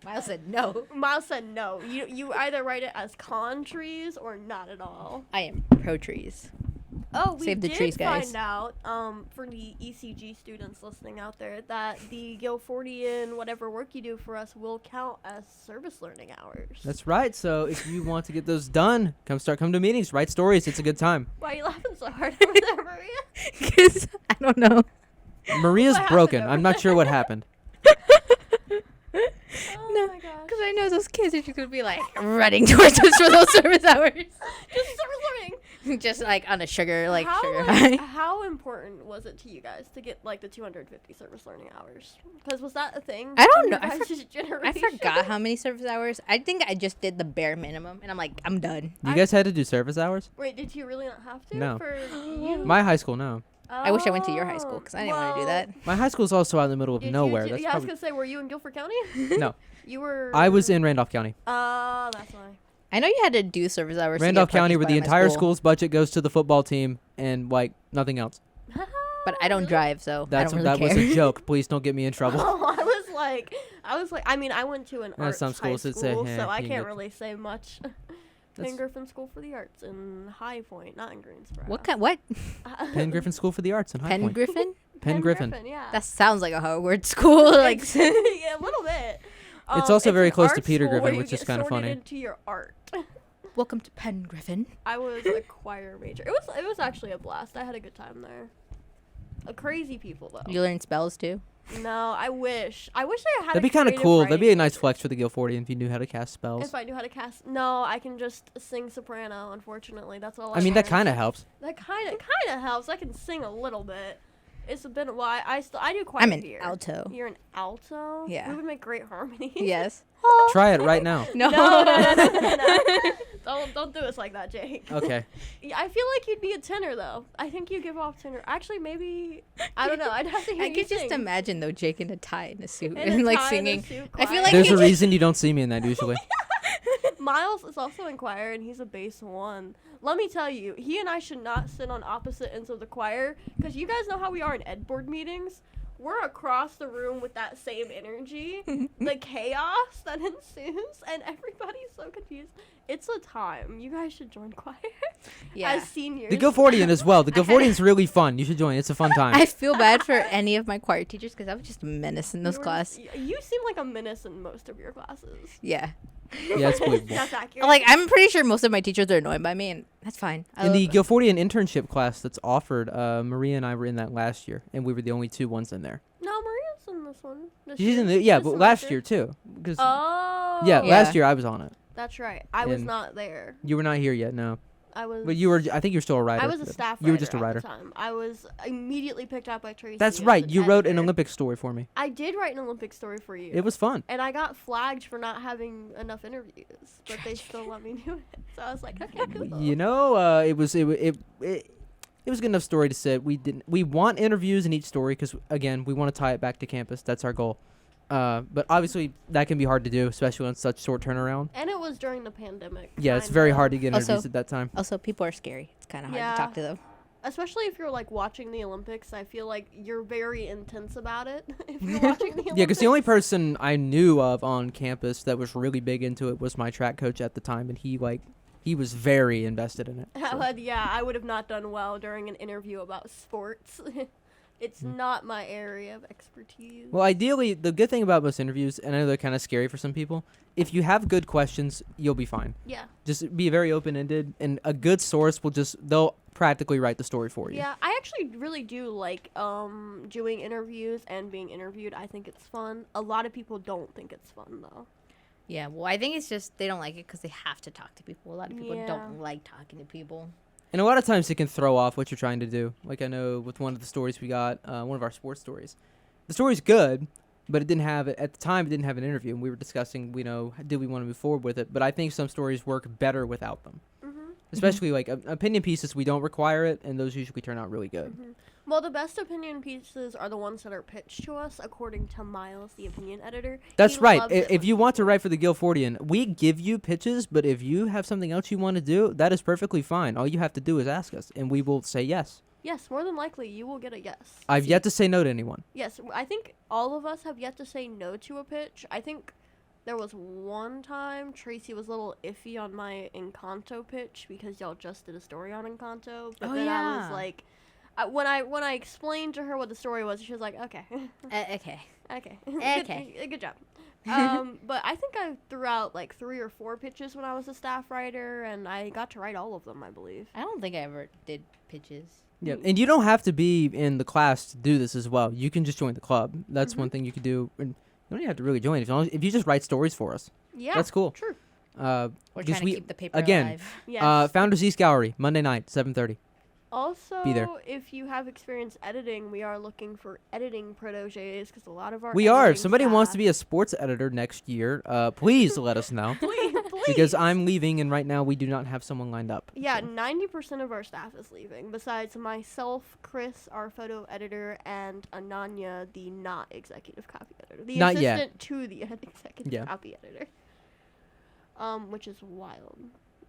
Miles said no. Miles said no. You either write it as con trees or not at all. I am pro trees. Oh, we Save the did trees, guys. find out, for the ECG students listening out there, that the Guilfordian whatever work you do for us will count as service learning hours. That's right. So if you want to get those done, come to meetings, write stories. It's a good time. Why are you laughing so hard over there, Maria? Because I don't know. Maria's What broken. happened I'm not sure what happened. Oh my gosh. Because I know those kids are just going to be like running towards us for those service hours. Just service learning. Just like on a sugar how, high. how important was it to you guys to get like the 250 service learning hours? Because was that a thing? I don't in know. your I guys' I generation? forgot how many service hours. I think I just did the bare minimum, and I'm like, I'm done. You guys had to do service hours? Wait, did you really not have to? No. For you? My high school, no. I wish I went to your high school because I didn't want to do that. My high school's also out in the middle of Did nowhere. You That's yeah, I was probably gonna say, were you in Guilford County? no. You were. I was in Randolph County. That's why. I know you had to do service hours. Randolph to get County, where the parking spot at my entire school, school's budget goes to the football team and like nothing else. But I don't drive, so I don't really That care. was a joke. Please don't get me in trouble. Oh, I was like, I mean, I went to an arts some high schools that school, say, so "Yeah, I you can can't get-" really say much. Penn Griffin School for the Arts in High Point, not in Greensboro. What? Penn Griffin School for the Arts in High Penn Point. Griffin? Penn Griffin. Yeah. That sounds like a Harvard school. Like yeah, a little bit. It's also very an close to art Peter school Griffin, where you which is get kinda sorted funny. into your art. Welcome to Penn Griffin. I was a choir major. It was actually a blast. I had a good time there. Crazy people though. You learn spells too. No, I wish I had. That'd be kind of cool. That'd be a nice flex for the Guilfordian if you knew how to cast spells. If I knew how to cast, no, I can just sing soprano. Unfortunately, that's all. I mean, that learned. kind of helps. That kind of helps. I can sing a little bit. It's been a while. I do choir. I'm an here. alto. You're an alto. Yeah. We would make great harmony. Yes. Try it right now. No. No. Don't do us like that, Jake. Okay. Yeah, I feel like you'd be a tenor though. I think you give off tenor. Actually, maybe I don't know. I'd have to hear I you could sing. just imagine though, Jake in a tie and a suit In a and like tie and a singing. suit, I feel choir. like There's he a just- reason you don't see me in that usually. Miles is also in choir and he's a bass 1. Let me tell you, he and I should not sit on opposite ends of the choir because you guys know how we are in ed board meetings. We're across the room with that same energy, the chaos that ensues, and everybody's so confused. It's a time. You guys should join choir Yeah. as seniors. The Guilfordian as well. The Guilfordian's really fun. You should join. It's a fun time. I feel bad for any of my choir teachers because I was just a menace in those classes. You seem like a menace in most of your classes. Yeah. Yeah, it's believable. That's accurate. Like, I'm pretty sure most of my teachers are annoyed by me, and that's fine. In the Guilfordian internship class that's offered, Maria and I were in that last year, and we were the only 2 ones in there. No, Maria's in this one. She's in the but last year too. Oh. Yeah, last year I was on it. That's right. I was And not there. You were not here yet, no. I was. But you were. I think you're still a writer. I was a staff writer. You were just a at writer. the time. I was immediately picked up by Tracy. That's as right. an You wrote an editor. Olympic story for me. I did write an Olympic story for you. It was fun. And I got flagged for not having enough interviews, but they still let me do it. So I was like, okay, cool. You know, it was a good enough story to say we want interviews in each story because again we want to tie it back to campus. That's our goal. But obviously that can be hard to do, especially on such short turnaround. And it was during the pandemic. Yeah, it's very hard to get interviews Also- at that time. Also, people are scary. It's kind of hard to talk to them. Especially if you're like watching the Olympics, I feel like you're very intense about it. If you're watching the Olympics. Yeah, because the only person I knew of on campus that was really big into it was my track coach at the time, and he was very invested in it. So. Yeah, I would have not done well during an interview about sports. It's not my area of expertise. Well, ideally, the good thing about most interviews, and I know they're kind of scary for some people, if you have good questions, you'll be fine. Yeah. Just be very open-ended, and a good source they'll practically write the story for you. Yeah, I actually really do like doing interviews and being interviewed. I think it's fun. A lot of people don't think it's fun, though. Yeah, well, I think it's just they don't like it because they have to talk to people. A lot of people Yeah. don't like talking to people. And a lot of times it can throw off what you're trying to do. Like I know with one of the stories we got, one of our sports stories. The story's good, but it didn't have at the time it didn't have an interview, and we were discussing, did we want to move forward with it? But I think some stories work better without them. Especially like opinion pieces, we don't require it, and those usually turn out really good. Well, the best opinion pieces are the ones that are pitched to us, according to Miles, the opinion editor. That's He right. loves it If when you want to write for the Guilfordian, we give you pitches, but if you have something else you want to do, that is perfectly fine. All you have to do is ask us, and we will say yes. Yes, more than likely, you will get a yes. I've yet to say no to anyone. Yes, I think all of us have yet to say no to a pitch. I think there was one time Tracy was a little iffy on my Encanto pitch because y'all just did a story on Encanto. But then I was like, when I explained to her what the story was, she was like, okay. Okay. Good job. But I think I threw out like 3 or 4 pitches when I was a staff writer, and I got to write all of them, I believe. I don't think I ever did pitches. Yeah, and you don't have to be in the class to do this as well. You can just join the club. That's one thing you could do. And you don't even have to really join. If you just write stories for us, Yeah, that's cool. True. We're trying to keep the paper again, alive. Yes. Founders East Gallery, Monday night, 7:30. Also, Be there. if you have experience editing, we are looking for editing proteges because a lot of our We are. If editing somebody wants staff- to be a sports editor next year, please let us know. please. Because I'm leaving, and right now we do not have someone lined up. Yeah, 90% of our staff is leaving. Besides myself, Chris, our photo editor, and Ananya, the not executive copy editor, the Not yet. assistant to the executive copy editor. Which is wild.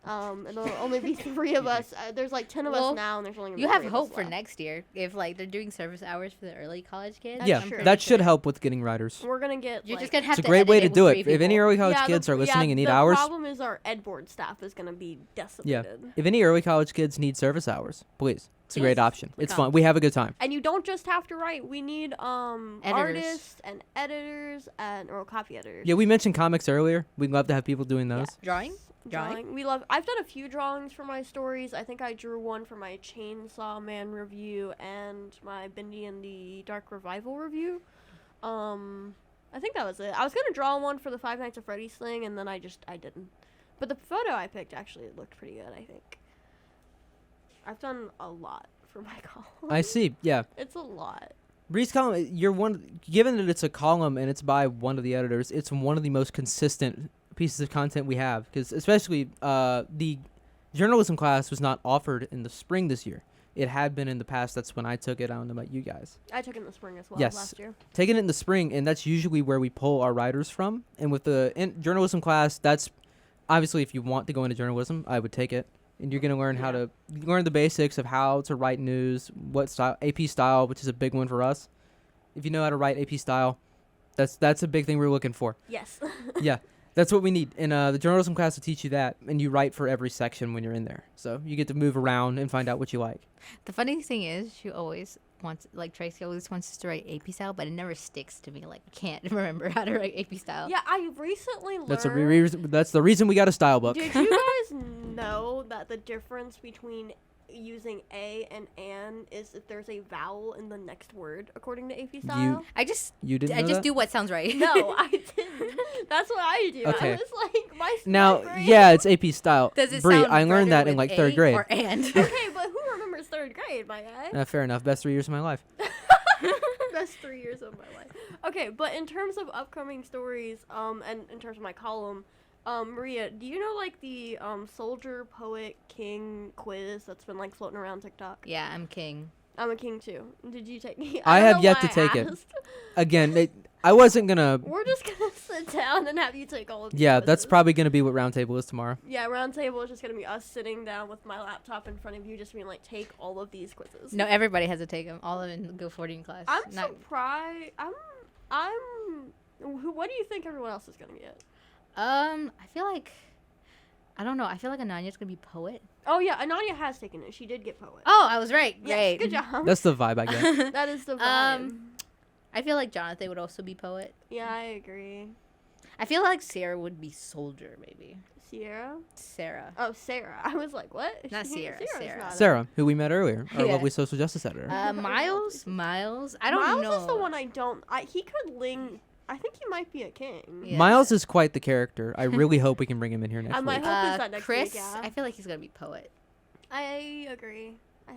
And there'll only be 3 of us. There's like 10 of us now, and there's only gonna You be have 3 of hope us for left. next year if like they're doing service hours for the early college kids. Yeah, I'm pretty that should sure. help with getting writers. We're gonna get. You're like, just gonna have It's a to great edit way to with do 3 it. If any people. early college kids are listening and need hours, The problem is our ed board staff is gonna be yeah. decimated. If any early college kids need service hours, please. It's a great option. It's come. fun. We have a good time. And you don't just have to write. We need artists and editors or copy editors. Yeah, we mentioned comics earlier. We'd love to have people doing those. Drawing. We love. I've done a few drawings for my stories. I think I drew one for my Chainsaw Man review and my Bendy and the Dark Revival review. I think that was it. I was gonna draw one for the Five Nights at Freddy's thing, and then I didn't. But the photo I picked actually looked pretty good. I think. I've done a lot for my column. I see. Yeah. It's a lot. Bree's column, given that it's a column and it's by one of the editors, it's one of the most consistent pieces of content we have. Because especially the journalism class was not offered in the spring this year. It had been in the past. That's when I took it. I don't know about you guys. I took it in the spring as well last year. Taking it in the spring, and that's usually where we pull our writers from. And with the journalism class, that's obviously if you want to go into journalism, I would take it. And you're going to learn how to learn the basics of how to write news, what style, AP style, which is a big one for us. If you know how to write AP style, that's a big thing we're looking for. Yes. Yeah, that's what we need. And the journalism class will teach you that, and you write for every section when you're in there. So you get to move around and find out what you like. The funny thing is, she always wants, like Tracy always wants us to write AP style, but it never sticks to me. Like, I can't remember how to write AP style. Yeah, I recently learned. That's the reason we got a style book. Did you guys know that the difference between using a and an is if there's a vowel in the next word according to AP style? I just do what sounds right. No, I didn't. That's what I do. Okay. I was like, my brain. Yeah, it's AP style. Does it Brie, sound I learned better that in with like 3rd grade. or and? Okay, but who remembers 3rd grade, my guy? Fair enough. Best 3 years of my life. Best 3 years of my life. Okay, but in terms of upcoming stories, and in terms of my column, Maria, do you know like the soldier, poet, king quiz that's been like floating around TikTok? Yeah, I'm king. I'm a king too. Did you take it? I have yet to take it. Again, I wasn't gonna. We're just gonna sit down and have you take all of these Yeah, quizzes. that's probably gonna be what Roundtable is tomorrow. Yeah, round table is just gonna be us sitting down with my laptop in front of you, just being like, take all of these quizzes. No, everybody has to take them. All of them in the Guilfordian class. I'm surprised. What do you think everyone else is gonna get? I feel like, I don't know. I feel like Ananya's gonna be poet. Oh yeah, Ananya has taken it. She did get poet. Oh, I was right. Yes, Great. good job. That's the vibe I get. That is the vibe. I feel like Jonathan would also be poet. Yeah, I agree. I feel like Sarah would be soldier, maybe. Sierra? Sarah. Oh, Sarah. I was like, what? Not Sierra. Sarah's Sarah, who we met earlier, our Yeah. lovely social justice editor. Miles. I don't know. Miles is the one I don't. He could ling. I think he might be a king. Yeah. Miles is quite the character. I really hope we can bring him in here next week. My hope is that next Chris. week, yeah. I feel like he's gonna be poet. I agree. I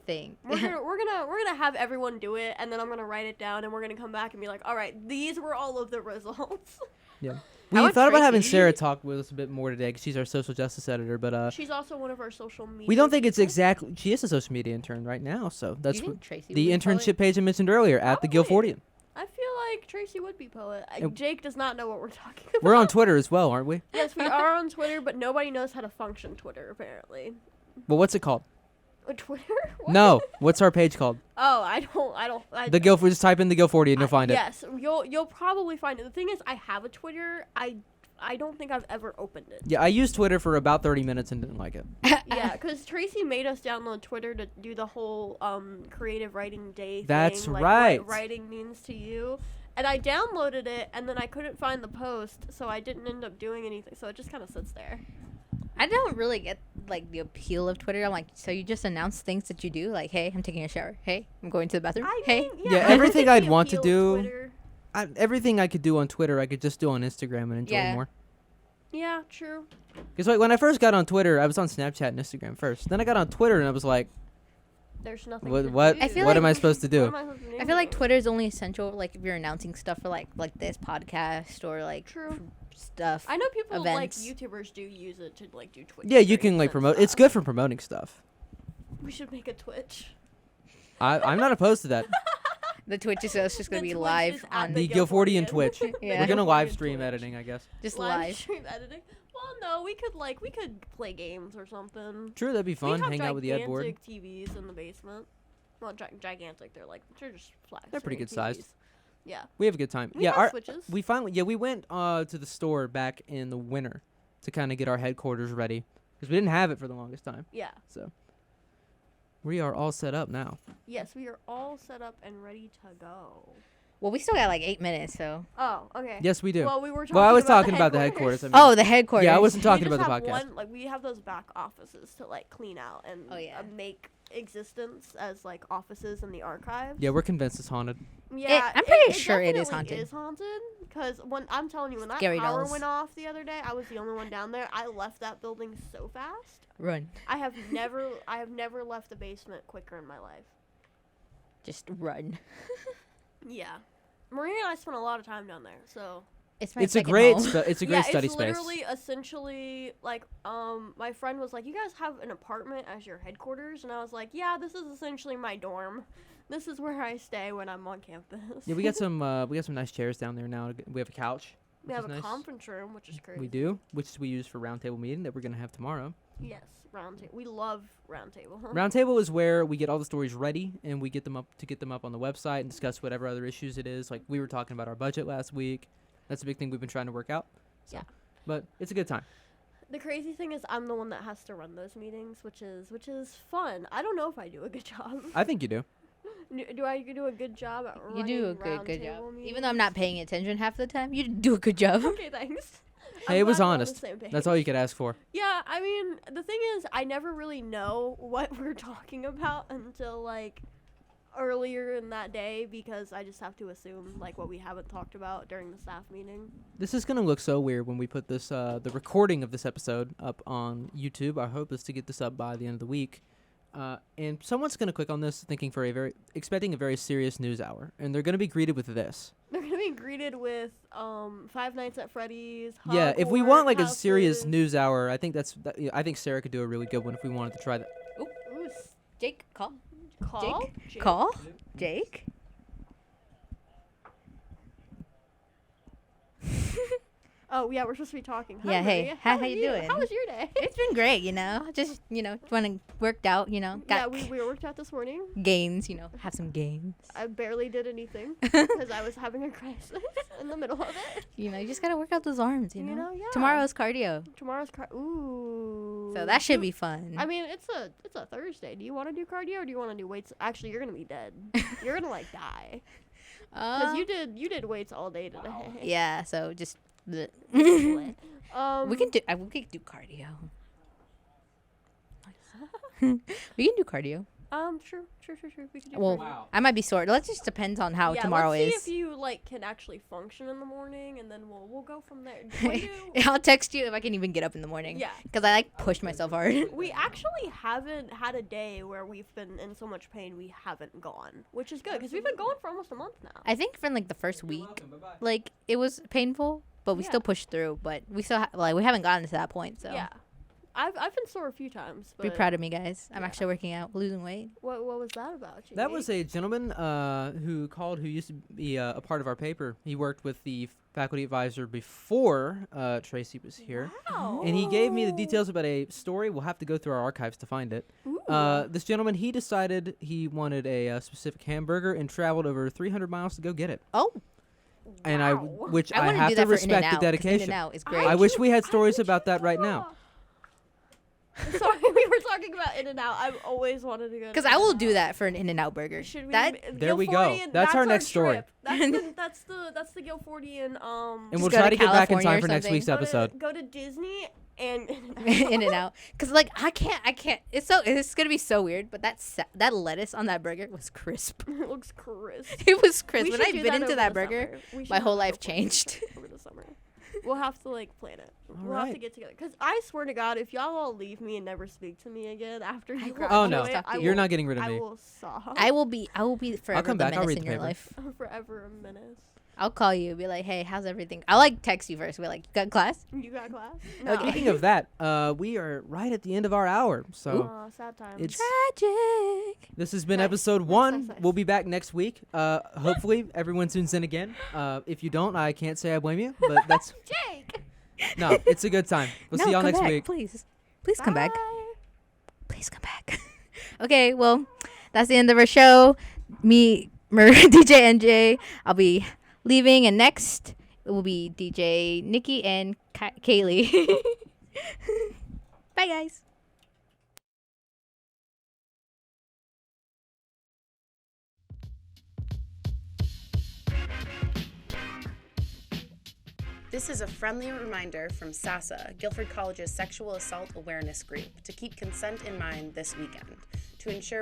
think We're gonna have everyone do it, and then I'm gonna write it down, and we're gonna come back and be like, all right, these were all of the results. Yeah. How We about thought about having Tracy? Sarah talk with us a bit more today because she's our social justice editor, but She's also one of our social media. we don't think it's people. exactly. She is a social media intern right now, so that's think what Tracy the would be poet? internship page I mentioned earlier at the Guilfordian. I feel like Tracy would be poet. And- Jake does not know what we're talking about. We're on Twitter as well, aren't we? Yes, we are on Twitter, but nobody knows how to function Twitter apparently. But what's it called? A Twitter? What? No, what's our page called? Oh, I don't. The Guilford. Just type in the Guilfordian, you'll find it. Yes, you'll probably find it. The thing is, I have a Twitter. I don't think I've ever opened it. Yeah, I used Twitter for about 30 minutes and didn't like it. Yeah, because Tracy made us download Twitter to do the whole creative writing day thing. That's like right. What writing means to you. And I downloaded it, and then I couldn't find the post, so I didn't end up doing anything. So it just kind of sits there. I don't really get like the appeal of Twitter. I'm like, so you just announce things that you do, like, hey, I'm taking a shower. Hey, I'm going to the bathroom. Hey, Yeah, everything I'd want to do, everything I could do on Twitter, I could just do on Instagram and enjoy Yeah. more. Yeah, true. Because like, when I first got on Twitter, I was on Snapchat and Instagram first. Then I got on Twitter and I was like, There's nothing. what? to What? do. I feel What like- am I supposed to do? What am I supposed to I feel like Twitter is only essential like if you're announcing stuff for like this podcast or like True. stuff. I know people events. like YouTubers do use it to like do Twitch. Yeah, you can streams like and promote. stuff. It's good for promoting stuff. We should make a Twitch. I'm not opposed to that. The Twitch is just gonna The be Twitch live is at on The Guilfordian Twitch. Yeah. We're gonna Guilfordian live stream Twitch. editing, I guess. just live live. stream editing. Well, no, we could play games or something. True, that'd be We fun. have Hang out with the Ed board. gigantic TVs in the basement. Well, gigantic. They're just flat. They're pretty screen good sized. TVs. Yeah. We have a good time. We yeah, have switches. we went to the store back in the winter to kind of get our headquarters ready because we didn't have it for the longest time. Yeah. So we are all set up now. Yes, we are all set up and ready to go. Well, we still got like 8 minutes, so. Oh, okay. Yes, we do. Well, we were talking Well, I was about talking about the headquarters. I mean, Oh, the headquarters. Yeah, I wasn't We talking just about the have podcast. one, like we have those back offices to like clean out and make existence as like offices in the archives. Yeah, we're convinced it's haunted. Yeah, I'm pretty it sure it is definitely haunted. Is haunted because when I'm telling you, when that Scary power dolls. went off the other day, I was the only one down there. I left that building so fast. Run. I have never left the basement quicker in my life. Just run. Yeah, Maria and I spent a lot of time down there, so. It's my It's a second great home. it's a great study it's space. literally essentially like my friend was like, you guys have an apartment as your headquarters, and I was like, yeah, this is essentially my dorm. This is where I stay when I'm on campus. Yeah, we got some nice chairs down there now. We have a couch. We which have is a nice. conference room, which is crazy. We do, which we use for roundtable meeting that we're gonna have tomorrow. Yes, roundtable. We love roundtable. Roundtable is where we get all the stories ready and we get them up on the website and discuss whatever other issues it is. Like we were talking about our budget last week. That's a big thing we've been trying to work out. So. Yeah. But it's a good time. The crazy thing is I'm the one that has to run those meetings, which is fun. I don't know if I do a good job. I think you do. Do I do a good job at running You do a good job. meetings? Even though I'm not paying attention half the time, you do a good job. Okay, thanks. Hey, it was glad we're on the honest. same page. That's all you could ask for. Yeah, I mean, the thing is, I never really know what we're talking about until, like, earlier in that day because I just have to assume, like, what we haven't talked about during the staff meeting. This is going to look so weird when we put this, the recording of this episode up on YouTube. Our hope is to get this up by the end of the week. And someone's going to click on this expecting a very serious news hour. And they're going to be greeted with this. They're going to be greeted with Five Nights at Freddy's. Yeah, if we want like Hogwarts a serious houses. news hour, I think I think Sarah could do a really good one if we wanted to try that. Ooh, Jake, call. Call? Jake? Call? Jake? Oh, yeah, we're supposed to be talking. Hi, Yeah, hey, Maria. how you doing? How was your day? It's been great, just, worked out, Yeah, we worked out this morning. gains, have some gains. I barely did anything because I was having a crisis in the middle of it. You just got to work out those arms, You know, yeah. Tomorrow's cardio. Ooh. So that should be fun. I mean, it's a Thursday. Do you want to do cardio or do you want to do weights? Actually, you're gonna be dead. You're gonna like die. Because you did weights all day today. Yeah, so just bleh. we can do cardio. We can do cardio. Sure. We can do Well, cardio. I might be sore. That just depends on how tomorrow let's is. see if you can actually function in the morning, and then we'll go from there. I'll text you if I can even get up in the morning. Yeah. Because I push myself hard. We actually haven't had a day where we've been in so much pain we haven't gone, which is good because we've been going for almost a month now. I think from the first week, it was painful, but we still pushed through. But we still we haven't gotten to that point. So Yeah, I've been sore a few times. But be proud of me, guys. I'm actually working out, losing weight. What was that about? Jake? That was a gentleman who called who used to be a part of our paper. He worked with the faculty advisor before Tracy was here. Wow. And he gave me the details about a story. We'll have to go through our archives to find it. This gentleman, he decided he wanted a specific hamburger and traveled over 300 miles to go get it. Oh. And I I wanna have do to that for respect the In-N-Out, 'cause dedication. In-N-Out is great. I wish we had stories about that right now. Sorry, we were talking about In-N-Out. I've always wanted to go. Because I will do that for an In-N-Out burger. Should we? There we go. Guilfordian, That's our next story. trip. That's the Guilfordian. And we'll go try to to get back in California time or for next something. week's episode. Go to Disney and In-N-Out. Because I can't. It's gonna be so weird. But that lettuce on that burger was crisp. It looks crisp. It was crisp. We When should I do bit that into over that the burger, summer. We should my do whole that life over- changed. over the summer. We'll have to plan it. We'll have to right. get together. Because I swear to God, if y'all all leave me and never speak to me again after you graduate, Oh, no. I You're will- not getting rid of I me. will sob. I will be forever come the back. I'll menace read in the your paper. life. Forever a menace. I'll call you, be like, hey, how's everything? I'll text you first, be like, you got class? You got class? Okay. Speaking of that, we are right at the end of our hour. So Aw, sad times. it's Tragic. this has been Nice. episode Nice, 1. nice. We'll be back next week. Hopefully everyone tunes in again. If you don't, I can't say I blame you, but that's Jake! no, it's a good time. We'll see y'all come next back, week. Please come back. Bye. Please come back. Okay, well, that's the end of our show. Me, DJ NJ, I'll be leaving, and next it will be DJ Nikki and Kaylee. Bye, guys. This is a friendly reminder from SASA, Guilford College's Sexual Assault Awareness Group, to keep consent in mind this weekend. To ensure